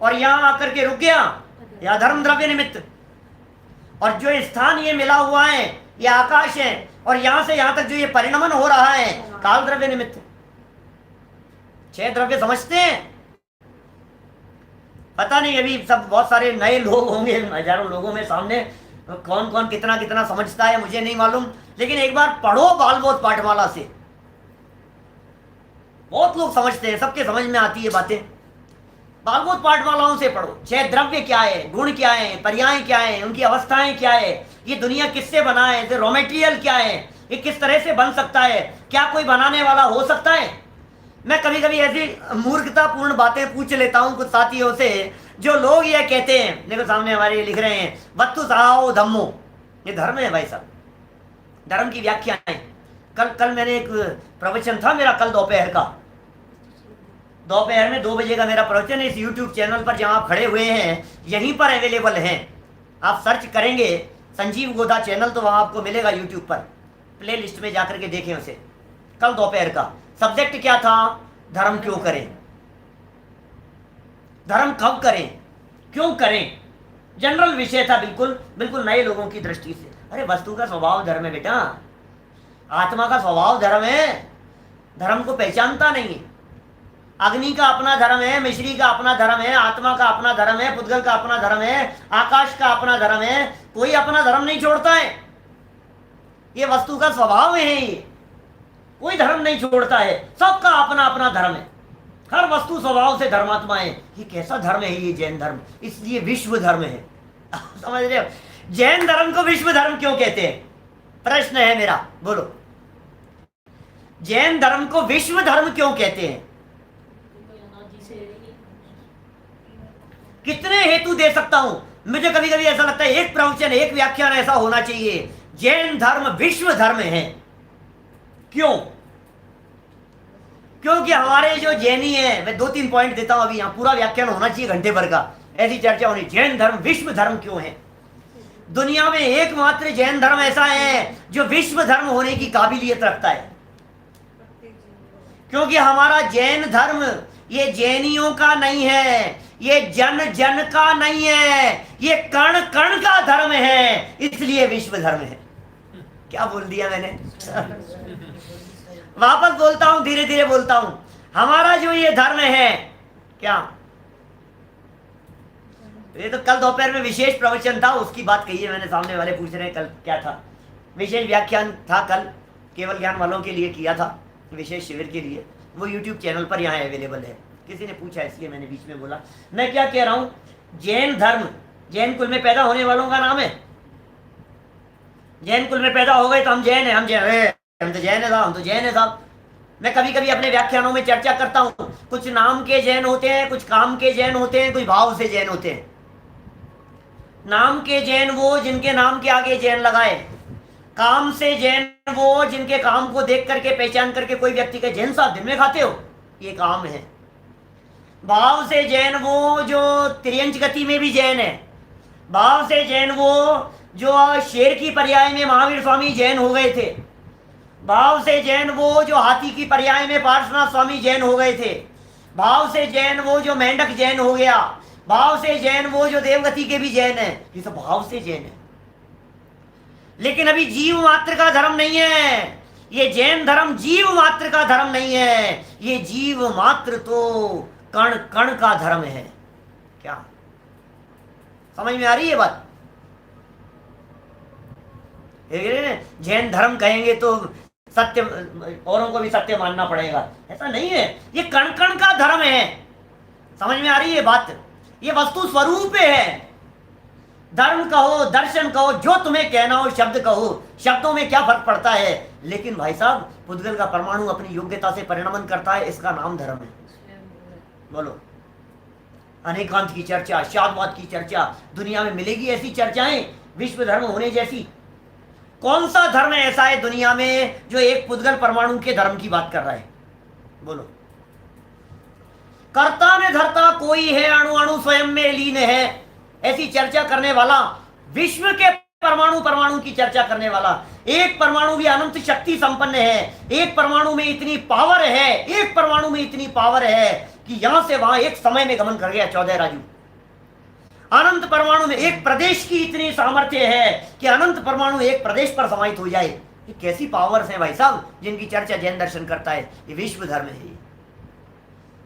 और यहां आकर के रुक गया या धर्म द्रव्य निमित्त। और जो स्थान ये मिला हुआ है ये आकाश है, और यहां से यहां तक जो ये परिणमन हो रहा है काल द्रव्य निमित्त। 6 द्रव्य समझते हैं? पता नहीं, अभी सब बहुत सारे नए लोग होंगे, हजारों लोगों में सामने कौन कौन कितना कितना समझता है मुझे नहीं मालूम, लेकिन एक बार पढ़ो बालबोध पाठमाला से। बहुत लोग समझते हैं, सबके समझ में आती है बातें। बालबोध पाठमालाओं से पढ़ो। 6 द्रव्य क्या है, गुण क्या है, पर्याय क्या है, उनकी अवस्थाएं क्या है, ये दुनिया किससे बना है, रॉ मेटेरियल क्या है, ये किस तरह से बन सकता है, क्या कोई बनाने वाला हो सकता है। मैं कभी कभी ऐसी मूर्खतापूर्ण बातें पूछ लेता हूं कुछ साथियों से, जो लोग ये कहते हैं, देखो सामने हमारे लिख रहे हैं वत्तु सहाओ धम्मो, ये धर्म है भाई साहब, धर्म की व्याख्याएं। कल मैंने एक प्रवचन था मेरा, कल दोपहर का, दोपहर में 2 बजे का मेरा प्रवचन इस YouTube चैनल पर जहां आप खड़े हुए हैं यहीं पर अवेलेबल है। आप सर्च करेंगे संजीव गोदा चैनल तो वहां आपको मिलेगा YouTube पर, प्ले लिस्ट में जाकर के देखें उसे। कल दोपहर का सब्जेक्ट क्या था? धर्म क्यों करें, धर्म कब करें, क्यों करें, जनरल विषय था, बिल्कुल बिल्कुल नए लोगों की दृष्टि से। अरे वस्तु का स्वभाव धर्म है बेटा, आत्मा का स्वभाव धर्म है, धर्म को पहचानता नहीं है। अग्नि का अपना धर्म है, मिश्री का अपना धर्म है, आत्मा का अपना धर्म है, पुद्गल का अपना धर्म है, आकाश का अपना धर्म है, कोई अपना धर्म नहीं छोड़ता है। ये वस्तु का स्वभाव है, ये कोई धर्म नहीं छोड़ता है, सबका अपना अपना धर्म है। हर वस्तु स्वभाव से धर्मात्मा है। ये कैसा धर्म है ये जैन धर्म, इसलिए विश्व धर्म है। समझ रहे हो? जैन धर्म को विश्व धर्म क्यों कहते हैं? प्रश्न है मेरा, बोलो। जैन धर्म को विश्व धर्म क्यों कहते हैं? कितने हेतु दे सकता हूं। मुझे कभी कभी ऐसा लगता है एक प्रवचन एक व्याख्यान ऐसा होना चाहिए, जैन धर्म विश्व धर्म है। क्यों? क्योंकि हमारे जो जैनी है, मैं 2-3 पॉइंट देता हूं, अभी यहां पूरा व्याख्यान होना चाहिए घंटे भर का, ऐसी चर्चा होनी। जैन धर्म विश्व धर्म क्यों है? दुनिया में एकमात्र जैन धर्म ऐसा है जो विश्व धर्म होने की काबिलियत रखता है। क्योंकि हमारा जैन धर्म ये जैनियों का नहीं है, ये जन जन का नहीं है, ये कण कण का धर्म है, इसलिए विश्व धर्म है। क्या बोल दिया मैंने? वापस बोलता हूं, धीरे धीरे बोलता हूं। हमारा जो ये धर्म है, क्या ये तो कल दोपहर में विशेष प्रवचन था, उसकी बात कही है मैंने। सामने वाले पूछ रहे हैं कल क्या था, विशेष व्याख्यान था कल, केवल ज्ञान वालों के लिए किया था, विशेष शिविर के लिए। वो YouTube चैनल पर यहाँ अवेलेबल है। किसी ने पूछा इसलिए मैंने बीच में बोला। मैं क्या कह रहा हूं, जैन धर्म जैन कुल में पैदा होने वालों का नाम है। जैन कुल में पैदा हो गए तो हम जैन है, हम तो जैन है साहब, हम तो जैन है साहब। मैं कभी कभी अपने व्याख्यानों में चर्चा करता हूं, कुछ नाम के जैन होते हैं, कुछ काम के जैन होते हैं, कुछ भाव से जैन होते हैं। नाम के जैन वो जिनके नाम के आगे जैन लगाए, काम से जैन वो जिनके काम को देख करके पहचान करके कोई व्यक्ति का जैन साहब दिन में खाते हो, ये काम है। भाव से जैन वो जो त्रियंच गति में भी जैन है। भाव से जैन वो जो शेर की पर्याय में महावीर स्वामी जैन हो गए थे। भाव से जैन वो जो हाथी की पर्याय में पार्श्वनाथ स्वामी जैन हो गए थे। भाव से जैन वो जो मेंढक जैन हो गया। भाव से जैन वो जो देवगति के भी जैन है। ये सब भाव से जैन है। लेकिन अभी जीव मात्र का धर्म नहीं है, ये जैन धर्म जीव मात्र का धर्म नहीं है, ये जीव मात्र तो कण कण का धर्म है। क्या समझ में आ रही है बात? जैन धर्म कहेंगे तो सत्य, औरों को भी सत्य मानना पड़ेगा, ऐसा नहीं है। ये कण कण का धर्म है। समझ में आ रही है बात? ये वस्तु स्वरूप है। धर्म कहो, दर्शन कहो, जो तुम्हें कहना हो, शब्द कहो, शब्दों में क्या फर्क पड़ता है। लेकिन भाई साहब, पुद्गल का परमाणु अपनी योग्यता से परिणमन करता है, इसका नाम धर्म है। बोलो, अनेकांत की चर्चा, शादवाद की चर्चा, दुनिया में मिलेगी ऐसी चर्चाएं विश्व धर्म होने जैसी? कौन सा धर्म ऐसा है दुनिया में जो एक पुद्गल परमाणु के धर्म की बात कर रहा है? बोलो। कर्ता में धर्ता कोई है, अणु अणु स्वयं में लीन है, ऐसी चर्चा करने वाला, विश्व के परमाणु परमाणु की चर्चा करने वाला, एक परमाणु भी अनंत शक्ति संपन्न है, एक परमाणु में इतनी पावर है, एक परमाणु में इतनी पावर है कि यहां से वहां एक समय में गमन कर गया 14 राजू। अनंत परमाणु में एक प्रदेश की इतनी सामर्थ्य है कि अनंत परमाणु एक प्रदेश पर समाहित हो जाए। ये कैसी पावर्स हैं भाई साहब जिनकी चर्चा जैन दर्शन करता है? ये विश्व धर्म है।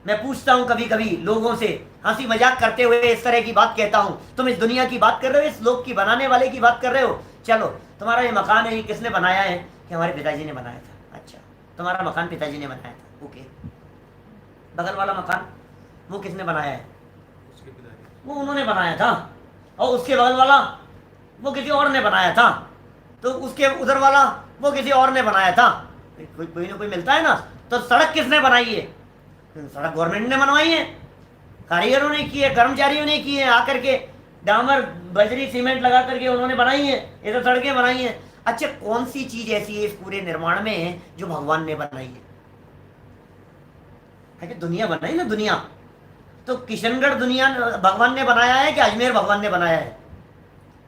मैं पूछता हूं कभी कभी लोगों से, हंसी मजाक करते हुए इस तरह की बात कहता हूं, तुम इस दुनिया की बात कर रहे हो, इस लोक की बनाने वाले की बात कर रहे हो? चलो, तुम्हारा ये मकान है, ये किसने बनाया है? कि हमारे पिताजी ने बनाया था। अच्छा, तुम्हारा मकान पिताजी ने बनाया था, ओके। बगल वाला मकान वो किसने बनाया है? वो उन्होंने बनाया था। और उसके बगल वाला वो किसी और ने बनाया था। तो उसके उधर वाला वो किसी और ने बनाया था। कोई ना कोई मिलता है ना। तो सड़क किसने बनाई है? सड़क गवर्नमेंट ने बनवाई है, कारीगरों ने की है, कर्मचारियों ने की है, आकर के डामर बजरी सीमेंट लगा करके उन्होंने बनाई है, ये तो सड़कें बनाई है। अच्छा, कौन सी चीज ऐसी है इस पूरे निर्माण में जो भगवान ने बनाई है कि दुनिया बनाई ना? दुनिया तो किशनगढ़ दुनिया भगवान ने बनाया है कि अजमेर भगवान ने बनाया है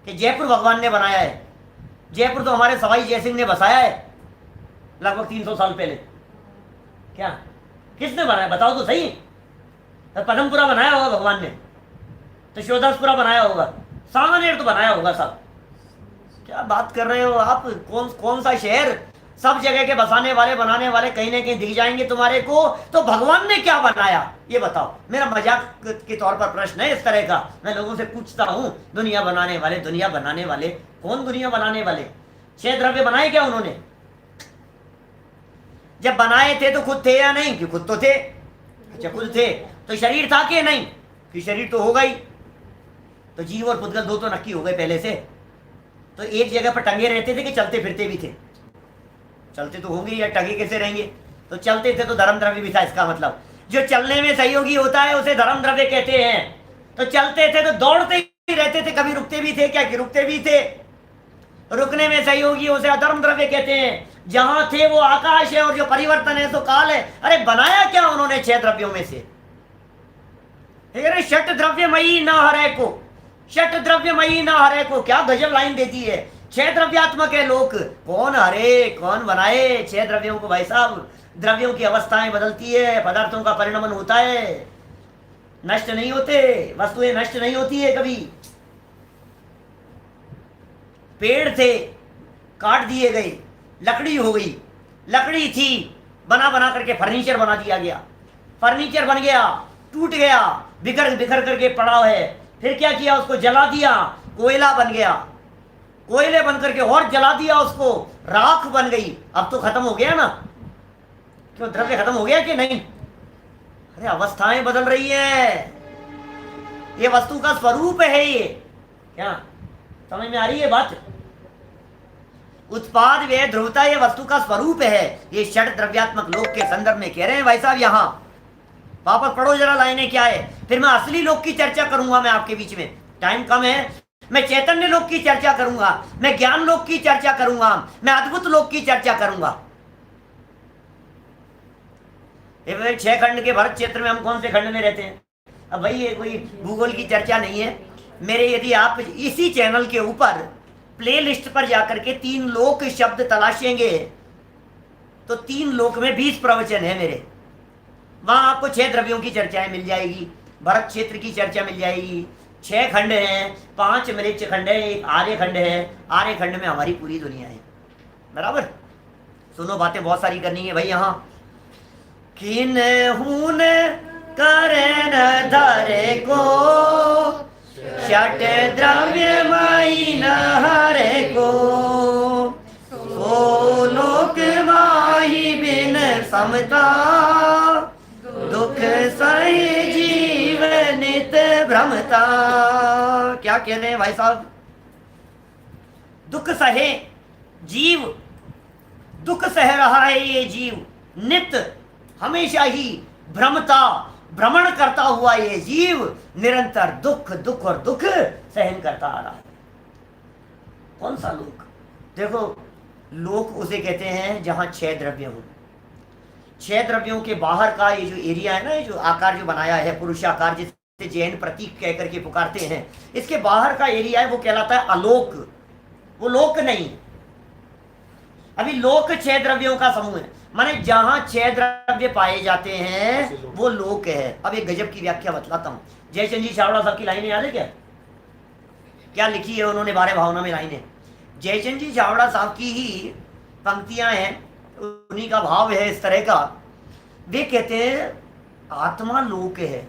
कि जयपुर भगवान ने बनाया है? जयपुर तो हमारे सवाई जयसिंह ने बसाया है लगभग 300 साल पहले। क्या किसने बनाया बताओ तो सही? तो पदमपुरा बनाया होगा भगवान ने, तो शोधासपुरा बनाया होगा, सांगनेर तो बनाया होगा सब। क्या बात कर रहे हो आप? कौन सा शहर? सब जगह के बसाने वाले बनाने वाले कहीं ना कहीं दिख जाएंगे तुम्हारे को। तो भगवान ने क्या बनाया ये बताओ? मेरा मजाक के तौर पर प्रश्न है इस तरह का। मैं लोगों से पूछता हूं, दुनिया बनाने वाले, दुनिया बनाने वाले कौन? दुनिया बनाने वाले 6 द्रव्य बनाए क्या उन्होंने? जब बनाए थे तो खुद थे या नहीं? कि खुद तो थे। अच्छा, खुद थे तो शरीर था कि नहीं? कि शरीर तो होगा ही। तो जीव और पुद्गल दो तो नक्की हो गए पहले से। तो एक जगह पर टंगे रहते थे कि चलते फिरते भी थे? चलते तो होंगे, या टंगे कैसे रहेंगे? तो चलते थे तो धर्म द्रव्य भी था। इसका मतलब जो चलने में सहयोगी होता है उसे धर्म द्रव्य कहते हैं। तो चलते थे तो दौड़ते ही रहते थे, कभी रुकते भी थे क्या? कि रुकते भी थे। रुकने में सहयोगी उसे अधर्म द्रव्य कहते हैं। जहां थे वो आकाश है, और जो परिवर्तन है तो काल है। अरे बनाया क्या उन्होंने 6 द्रव्यों में से? षट द्रव्यमयी न हरे को, षट द्रव्यमयी न हरे को। क्या गजब लाइन देती है। 6 द्रव्यात्मक है लोक। कौन हरे, कौन बनाए 6 द्रव्यों को? भाई साहब, द्रव्यों की अवस्थाएं बदलती है, पदार्थों का परिणमन होता है, नष्ट नहीं होते, वस्तुएं नष्ट नहीं होती है कभी। पेड़ थे, काट दिए गए, लकड़ी हो गई। लकड़ी थी, बना बना करके फर्नीचर बना दिया गया। फर्नीचर बन गया, टूट गया, बिखर बिखर करके पड़ा है। फिर क्या किया? उसको जला दिया, कोयला बन गया। कोयले बन करके और जला दिया उसको, राख बन गई। अब तो खत्म हो गया ना? क्यों, द्रव्य खत्म हो गया कि नहीं? अरे अवस्थाएं बदल रही है। ये वस्तु का स्वरूप है। ये क्या समझ में आ रही है बात? उत्पाद व्यय ध्रुवता ये वस्तु का स्वरूप है। ये षट द्रव्यात्मक लोक के संदर्भ में कह रहे हैं भाई साहब। यहां वापस पढ़ो जरा लाइनें क्या है। फिर मैं असली लोक की चर्चा करूंगा। मैं आपके बीच में टाइम कम है। मैं चैतन्य लोक की चर्चा करूंगा, मैं ज्ञान लोक की चर्चा करूंगा, मैं अद्भुत लोक की चर्चा करूंगा। 6 खंड के भरत क्षेत्र में हम कौन से खंड में रहते हैं? अब भाई ये कोई भूगोल की चर्चा नहीं है मेरे। यदि आप इसी चैनल के ऊपर प्लेलिस्ट पर जाकर के 3 लोक शब्द तलाशेंगे तो 3 लोक में 20 प्रवचन है मेरे। वहां आपको 6 द्रव्यों की चर्चाएं मिल जाएगी, भरत क्षेत्र की चर्चा मिल जाएगी। 6 खंड हैं, 5 मृक्ष खंड है, 1 आर्य खंड है। आर्य खंड में हमारी पूरी दुनिया है, बराबर। सुनो, बातें बहुत सारी करनी है भाई यहाँ। किन हून करे न धरे को, षट द्रव्य माई न हरे को, सो लोक माही बिन समता, दुख सही जीव नित भ्रमता। क्या कह रहे हैं भाई साहब? दुख सहे जीव, दुख सह रहा है ये जीव, नित हमेशा ही भ्रमता, भ्रमण करता हुआ ये जीव निरंतर दुख दुख और दुख सहन करता आ रहा है। कौन सा लोक? देखो, लोक उसे कहते हैं जहां 6 द्रव्य हो। 6 द्रव्यों के बाहर का ये जो एरिया है ना, ये जो आकार जो बनाया है पुरुषाकार, जिसे जैन प्रतीक कह करके पुकारते हैं, इसके बाहर का एरिया है वो कहलाता है अलोक। वो लोक नहीं। अभी लोक 6 द्रव्यों का समूह है, माने जहां 6 द्रव्य पाए जाते हैं वो लोक है। अब एक गजब की व्याख्या बतलाता हूं। जयचंद जी छावड़ा साहब की लाइनें याद है क्या? क्या लिखी है उन्होंने 12 भावना में लाइनें? जयचंद जी छावड़ा साहब की ही पंक्तियां हैं, उन्हीं का भाव है इस तरह का। वे कहते हैं आत्मा लोक है,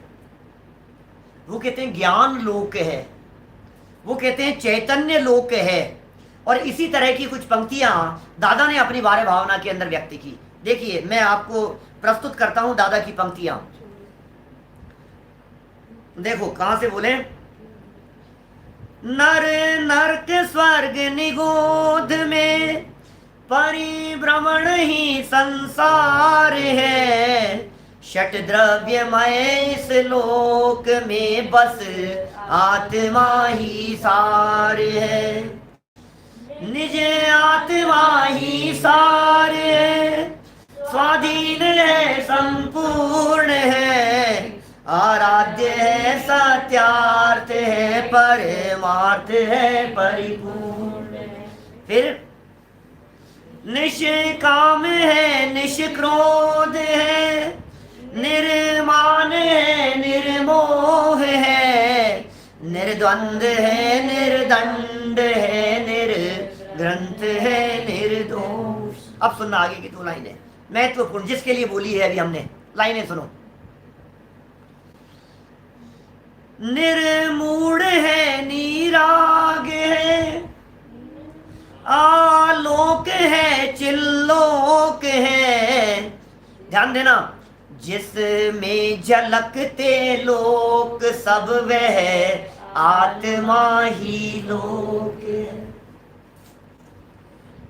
वो कहते हैं ज्ञान लोक है, वो कहते हैं चैतन्य लोक है। और इसी तरह की कुछ पंक्तियां दादा ने अपनी 12 भावना के अंदर व्यक्त की। देखिए, मैं आपको प्रस्तुत करता हूं दादा की पंक्तियां। देखो कहां से बोले। नर नरक स्वर्ग निगोध में परिभ्रमण ही संसार है, षट द्रव्यमय इस लोक में बस आत्मा ही सार है। निज आत्मा ही सार है, स्वाधीन है संपूर्ण है, आराध्य है सत्यार्थ है, परमार्थ है परिपूर्ण। फिर निष्काम है निष्क्रोध है, निर्माण है निर्मोह है, निर्द्वंद है निर्दंड है, निर्ग्रंथ है निर्दोष। अब सुनना आगे की 2 लाइनें महत्वपूर्ण, जिसके लिए बोली है अभी हमने। लाइनें सुनो। निर्मूढ़ है नीराग है, आलोक है चिल्लोक है। ध्यान देना, जिसमें झलकते लोक सब वह आत्मा ही लोक है।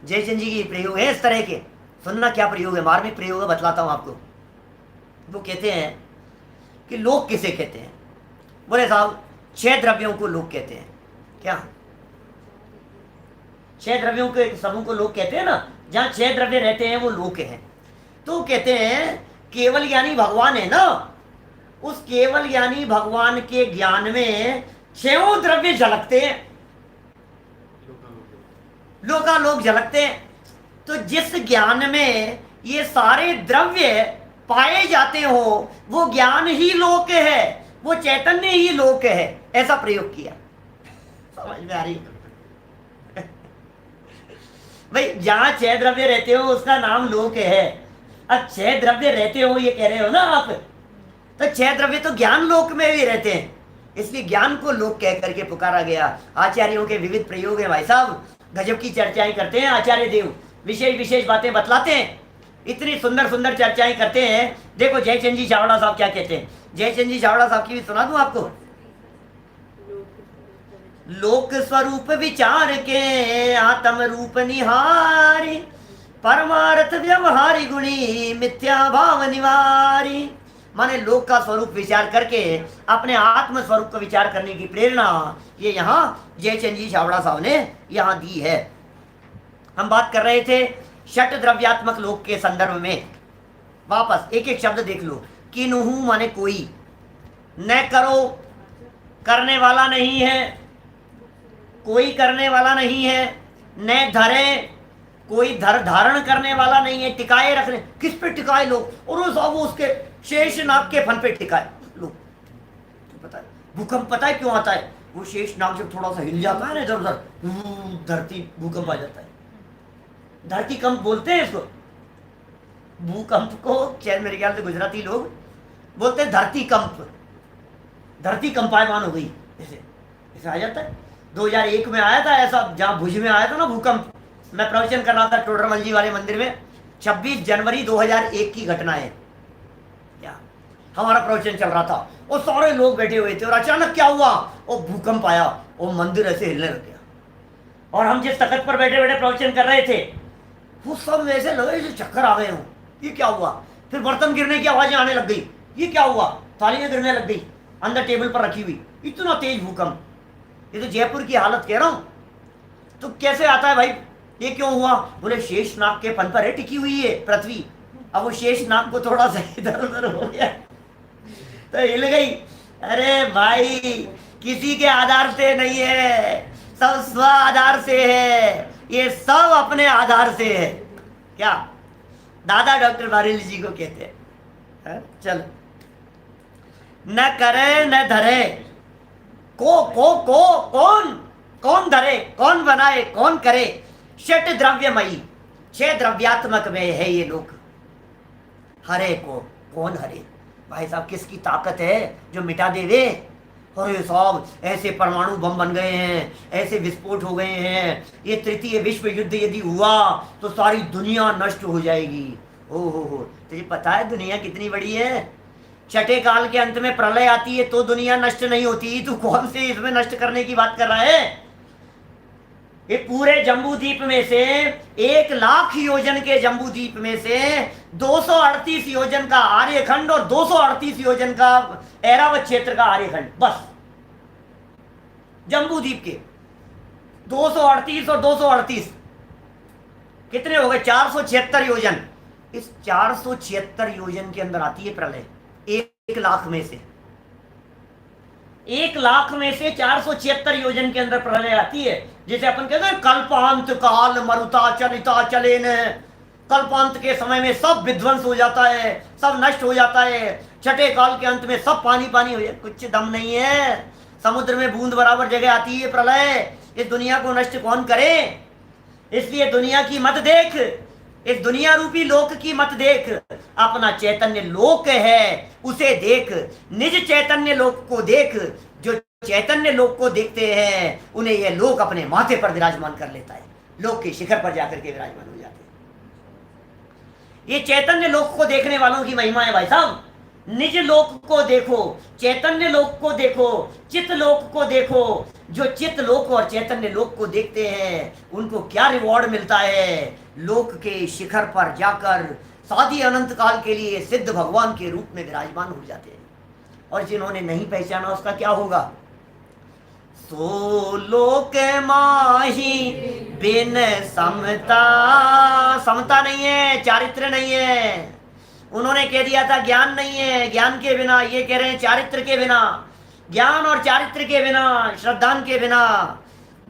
जयचंद जी की प्रयोग है इस तरह के। सुनना क्या प्रयोग है, मार्मिक प्रयोग है, बतलाता हूं आपको। वो कहते हैं कि लोक किसे कहते हैं? बोले साहब 6 द्रव्यों को लोक कहते हैं। क्या 6 द्रव्यों के समूह को लोक कहते हैं ना? जहां 6 द्रव्य रहते हैं वो लोक है। तो कहते हैं केवल ज्ञानी भगवान है ना, उस केवल ज्ञानी भगवान के ज्ञान में 6 द्रव्य झलकते हैं, लोकालोक झलकते हैं। तो जिस ज्ञान में ये सारे द्रव्य पाए जाते हो वो ज्ञान ही लोक है, वो चैतन्य ही लोक है। ऐसा प्रयोग किया। समझ में आ रही भाई? जहां 6 द्रव्य रहते हो उसका नाम लोक है। अब 6 द्रव्य रहते हो ये कह रहे हो ना आप, तो 6 द्रव्य तो ज्ञान लोक में भी रहते हैं, इसलिए ज्ञान को लोक कह करके पुकारा गया। आचार्यों के विविध प्रयोग है भाई साहब, गजब की चर्चाएं करते हैं आचार्य देव, विशेष विशेष बातें बतलाते हैं, इतनी सुंदर सुंदर चर्चाएं करते हैं। देखो जयचंद जी छावड़ा साहब क्या कहते हैं। जयचंद जी छावड़ा साहब की भी सुना दूं आपको। लोक स्वरूप विचार के आत्म रूप निहारी, परमार्थ व्यवहारी गुणी मिथ्या भाव निवारी। माने लोक का स्वरूप विचार करके अपने आत्म स्वरूप को विचार करने की प्रेरणा ये यहाँ जयचंद जी छावड़ा साहब ने यहाँ दी है। हम बात कर रहे थे षट द्रव्यात्मक लोक के संदर्भ में। वापस एक एक शब्द देख लो। किन्हु माने कोई, न करो करने वाला नहीं है, कोई करने वाला नहीं है, न धरे कोई धारण करने वाला नहीं है, टिकाए रखने, किस पे टिकाए लोग? और वो उसके शेष नाग के फन पे टिकाए लोग। तो पता है भूकंप पता है क्यों आता है? वो शेष नाग जब थोड़ा सा हिल जाता है ना इधर उधर, धरती भूकंप आ जाता है। धरती कंप बोलते हैं इसको। भूकंप को शायद मेरे ख्याल से गुजराती लोग बोलते हैं धरती कंप, धरती कंपायमान हो गई, ऐसे ऐसे आ जाता है। 2001 में आया था ऐसा, जहां भुज में आया था ना भूकंप, मैं प्रवचन कर रहा था टोडरमल जी वाले मंदिर में, 26 जनवरी 2001 की घटना है क्या, हमारा प्रवचन चल रहा था और सारे लोग बैठे हुए थे और अचानक क्या हुआ, वो भूकंप आया, वो मंदिर ऐसे हिलने लग गया और हम जिस तख्त पर बैठे बैठे प्रवचन कर रहे थे वो सब ऐसे लगे जैसे चक्कर आ गए हों, ये क्या हुआ। फिर बर्तन गिरने की आवाजें आने लग गई, ये क्या हुआ, थालियां गिरने लग गई अंदर टेबल पर रखी हुई, इतना तेज भूकंप। ये तो जयपुर की हालत कह रहा हूं। तो कैसे आता है भाई, ये क्यों हुआ, बोले शेष नाग के फन पर है टिकी हुई है पृथ्वी, अब वो शेष नाग को थोड़ा सा इधर उधर हो गया तो हिल गई। अरे भाई किसी के आधार से नहीं है, सब स्व आधार से है, ये सब अपने आधार से है। क्या दादा डॉक्टर बारेली जी को कहते हैं, चलो न करे न धरे को कौन कौन धरे, कौन बनाए, कौन करे, षट द्रव्यमयी, 6 द्रव्यात्मक में है ये लोग। हरे को कौन हरे, भाई साहब किसकी ताकत है जो मिटा देवे। अरे साहब ऐसे परमाणु बम बन गए हैं, ऐसे विस्फोट हो गए हैं, ये तृतीय विश्व युद्ध यदि हुआ तो सारी दुनिया नष्ट हो जाएगी। हो तुझे पता है दुनिया कितनी बड़ी है, छठे काल के अंत में प्रलय आती है तो दुनिया नष्ट नहीं होती, तू कौन से इसमें नष्ट करने की बात कर रहा है। ये पूरे जम्बू द्वीप में से 1 लाख योजन के जम्बू द्वीप में से 238 योजन का आर्यखंड और 238 योजन का ऐरावत क्षेत्र का आर्यखंड, बस जम्बू द्वीप के 238 और 238 कितने हो गए, 476 योजन। इस 476 योजन के अंदर आती है प्रलय, 1 लाख में से 1 लाख में से 476 योजन के अंदर प्रलय आती है। जिसे अपन कहते हैं कल्पांत काल मरुता चलिता चले न, कल्पांत के समय में सब विध्वंस हो जाता है, सब नष्ट हो जाता है, छठे काल के अंत में सब पानी पानी हो जाए, कुछ दम नहीं है, समुद्र में बूंद बराबर जगह आती है प्रलय। इस दुनिया को नष्ट कौन करे, इसलिए दुनिया की मत देख, इस दुनिया रूपी लोक की मत देख, अपना चैतन्य लोक है उसे देख, निज चैतन्य लोक को देख। जो चैतन्य लोक को देखते हैं उन्हें यह लोक अपने माथे पर विराजमान कर लेता है, लोक के शिखर पर जाकर के विराजमान हो जाते हैं। ये चैतन्य लोक को देखने वालों की महिमा है भाई साहब। निज लोक को देखो, चैतन्य लोक को देखो, चित्त लोक को देखो। जो चित्त लोक और चैतन्य लोक को देखते हैं उनको क्या रिवॉर्ड मिलता है, लोक के शिखर पर जाकर साधी अनंत काल के लिए सिद्ध भगवान के रूप में विराजमान हो जाते हैं। और जिन्होंने नहीं पहचाना उसका क्या होगा, सो लोक माही बिन समता, समता नहीं है, चारित्र नहीं है। उन्होंने कह दिया था ज्ञान नहीं है, ज्ञान के बिना, ये कह रहे हैं चारित्र के बिना, ज्ञान और चारित्र के बिना, श्रद्धान के बिना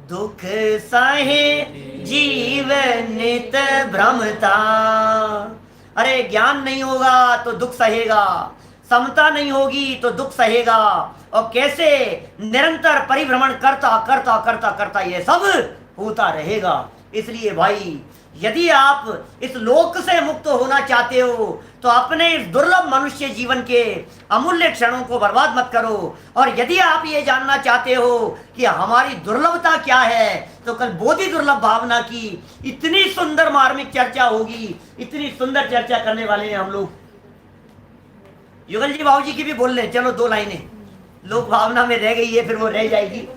दुख सहे जीव नित भ्रमता। अरे ज्ञान नहीं होगा तो दुख सहेगा, समता नहीं होगी तो दुख सहेगा, और कैसे निरंतर परिभ्रमण करता करता करता करता ये सब होता रहेगा। इसलिए भाई यदि आप इस लोक से मुक्त होना चाहते हो तो अपने इस दुर्लभ मनुष्य जीवन के अमूल्य क्षणों को बर्बाद मत करो। और यदि आप ये जानना चाहते हो कि हमारी दुर्लभता क्या है तो कल बोधि दुर्लभ भावना की इतनी सुंदर मार्मिक चर्चा होगी, इतनी सुंदर चर्चा करने वाले हैं हम लोग। युगल जी बाबू जी की भी बोल लें, चलो 2 लाइनें, लोक भावना में रह गई है फिर वो रह जाएगी।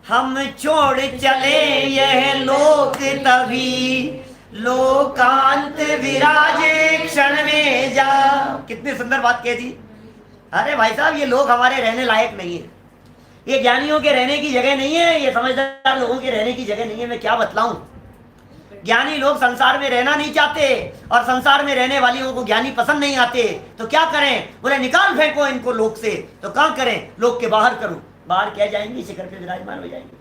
हम छोड़ चले यह लोक तभी, लोकांत विराजे क्षण में जा। कितनी सुंदर बात कह दी। अरे भाई साहब ये लोग हमारे रहने लायक नहीं है, ये ज्ञानियों के रहने की जगह नहीं है, ये समझदार लोगों के रहने की जगह नहीं है। मैं क्या बतलाऊं, ज्ञानी लोग संसार में रहना नहीं चाहते और संसार में रहने वालियों को ज्ञानी पसंद नहीं आते, तो क्या करें, बोले निकाल फेंको इनको लोक से। तो क्या करें, लोक के बाहर करो, बाहर क्या जाएंगे, शिखर पे विराजमान हो जाएंगे।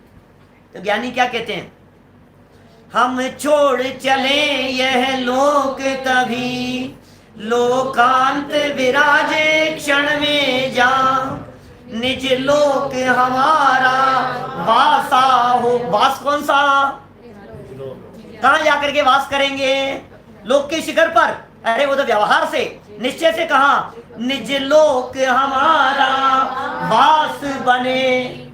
तो ज्ञानी क्या कहते हैं, हम छोड़ चले यह लोक तभी, लोकांत विराजे क्षण में जा, निज लोक हमारा वासा हो। वास कौन सा, कहां जाकर के वास करेंगे, लोक के शिखर पर, अरे वो तो व्यवहार से, निश्चय से कहा, निज लोक हमारा वास बने,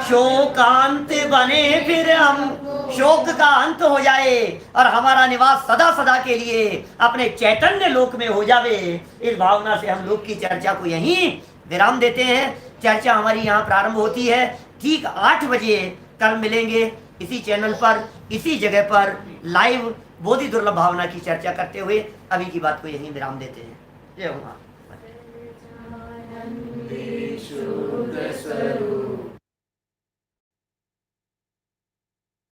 शोकांत बने, फिर हम शोक का अंत हो जाए और हमारा निवास सदा सदा के लिए अपने चैतन्य लोक में हो जावे। इस भावना से हम लोग की चर्चा को यहीं विराम देते हैं। चर्चा हमारी यहाँ प्रारंभ होती है ठीक 8 बजे। कल मिलेंगे इसी चैनल पर, इसी जगह पर लाइव बोधि दुर्लभ भावना की चर्चा करते हुए। अभी की बात को यहीं विराम देते हैं। जय हो।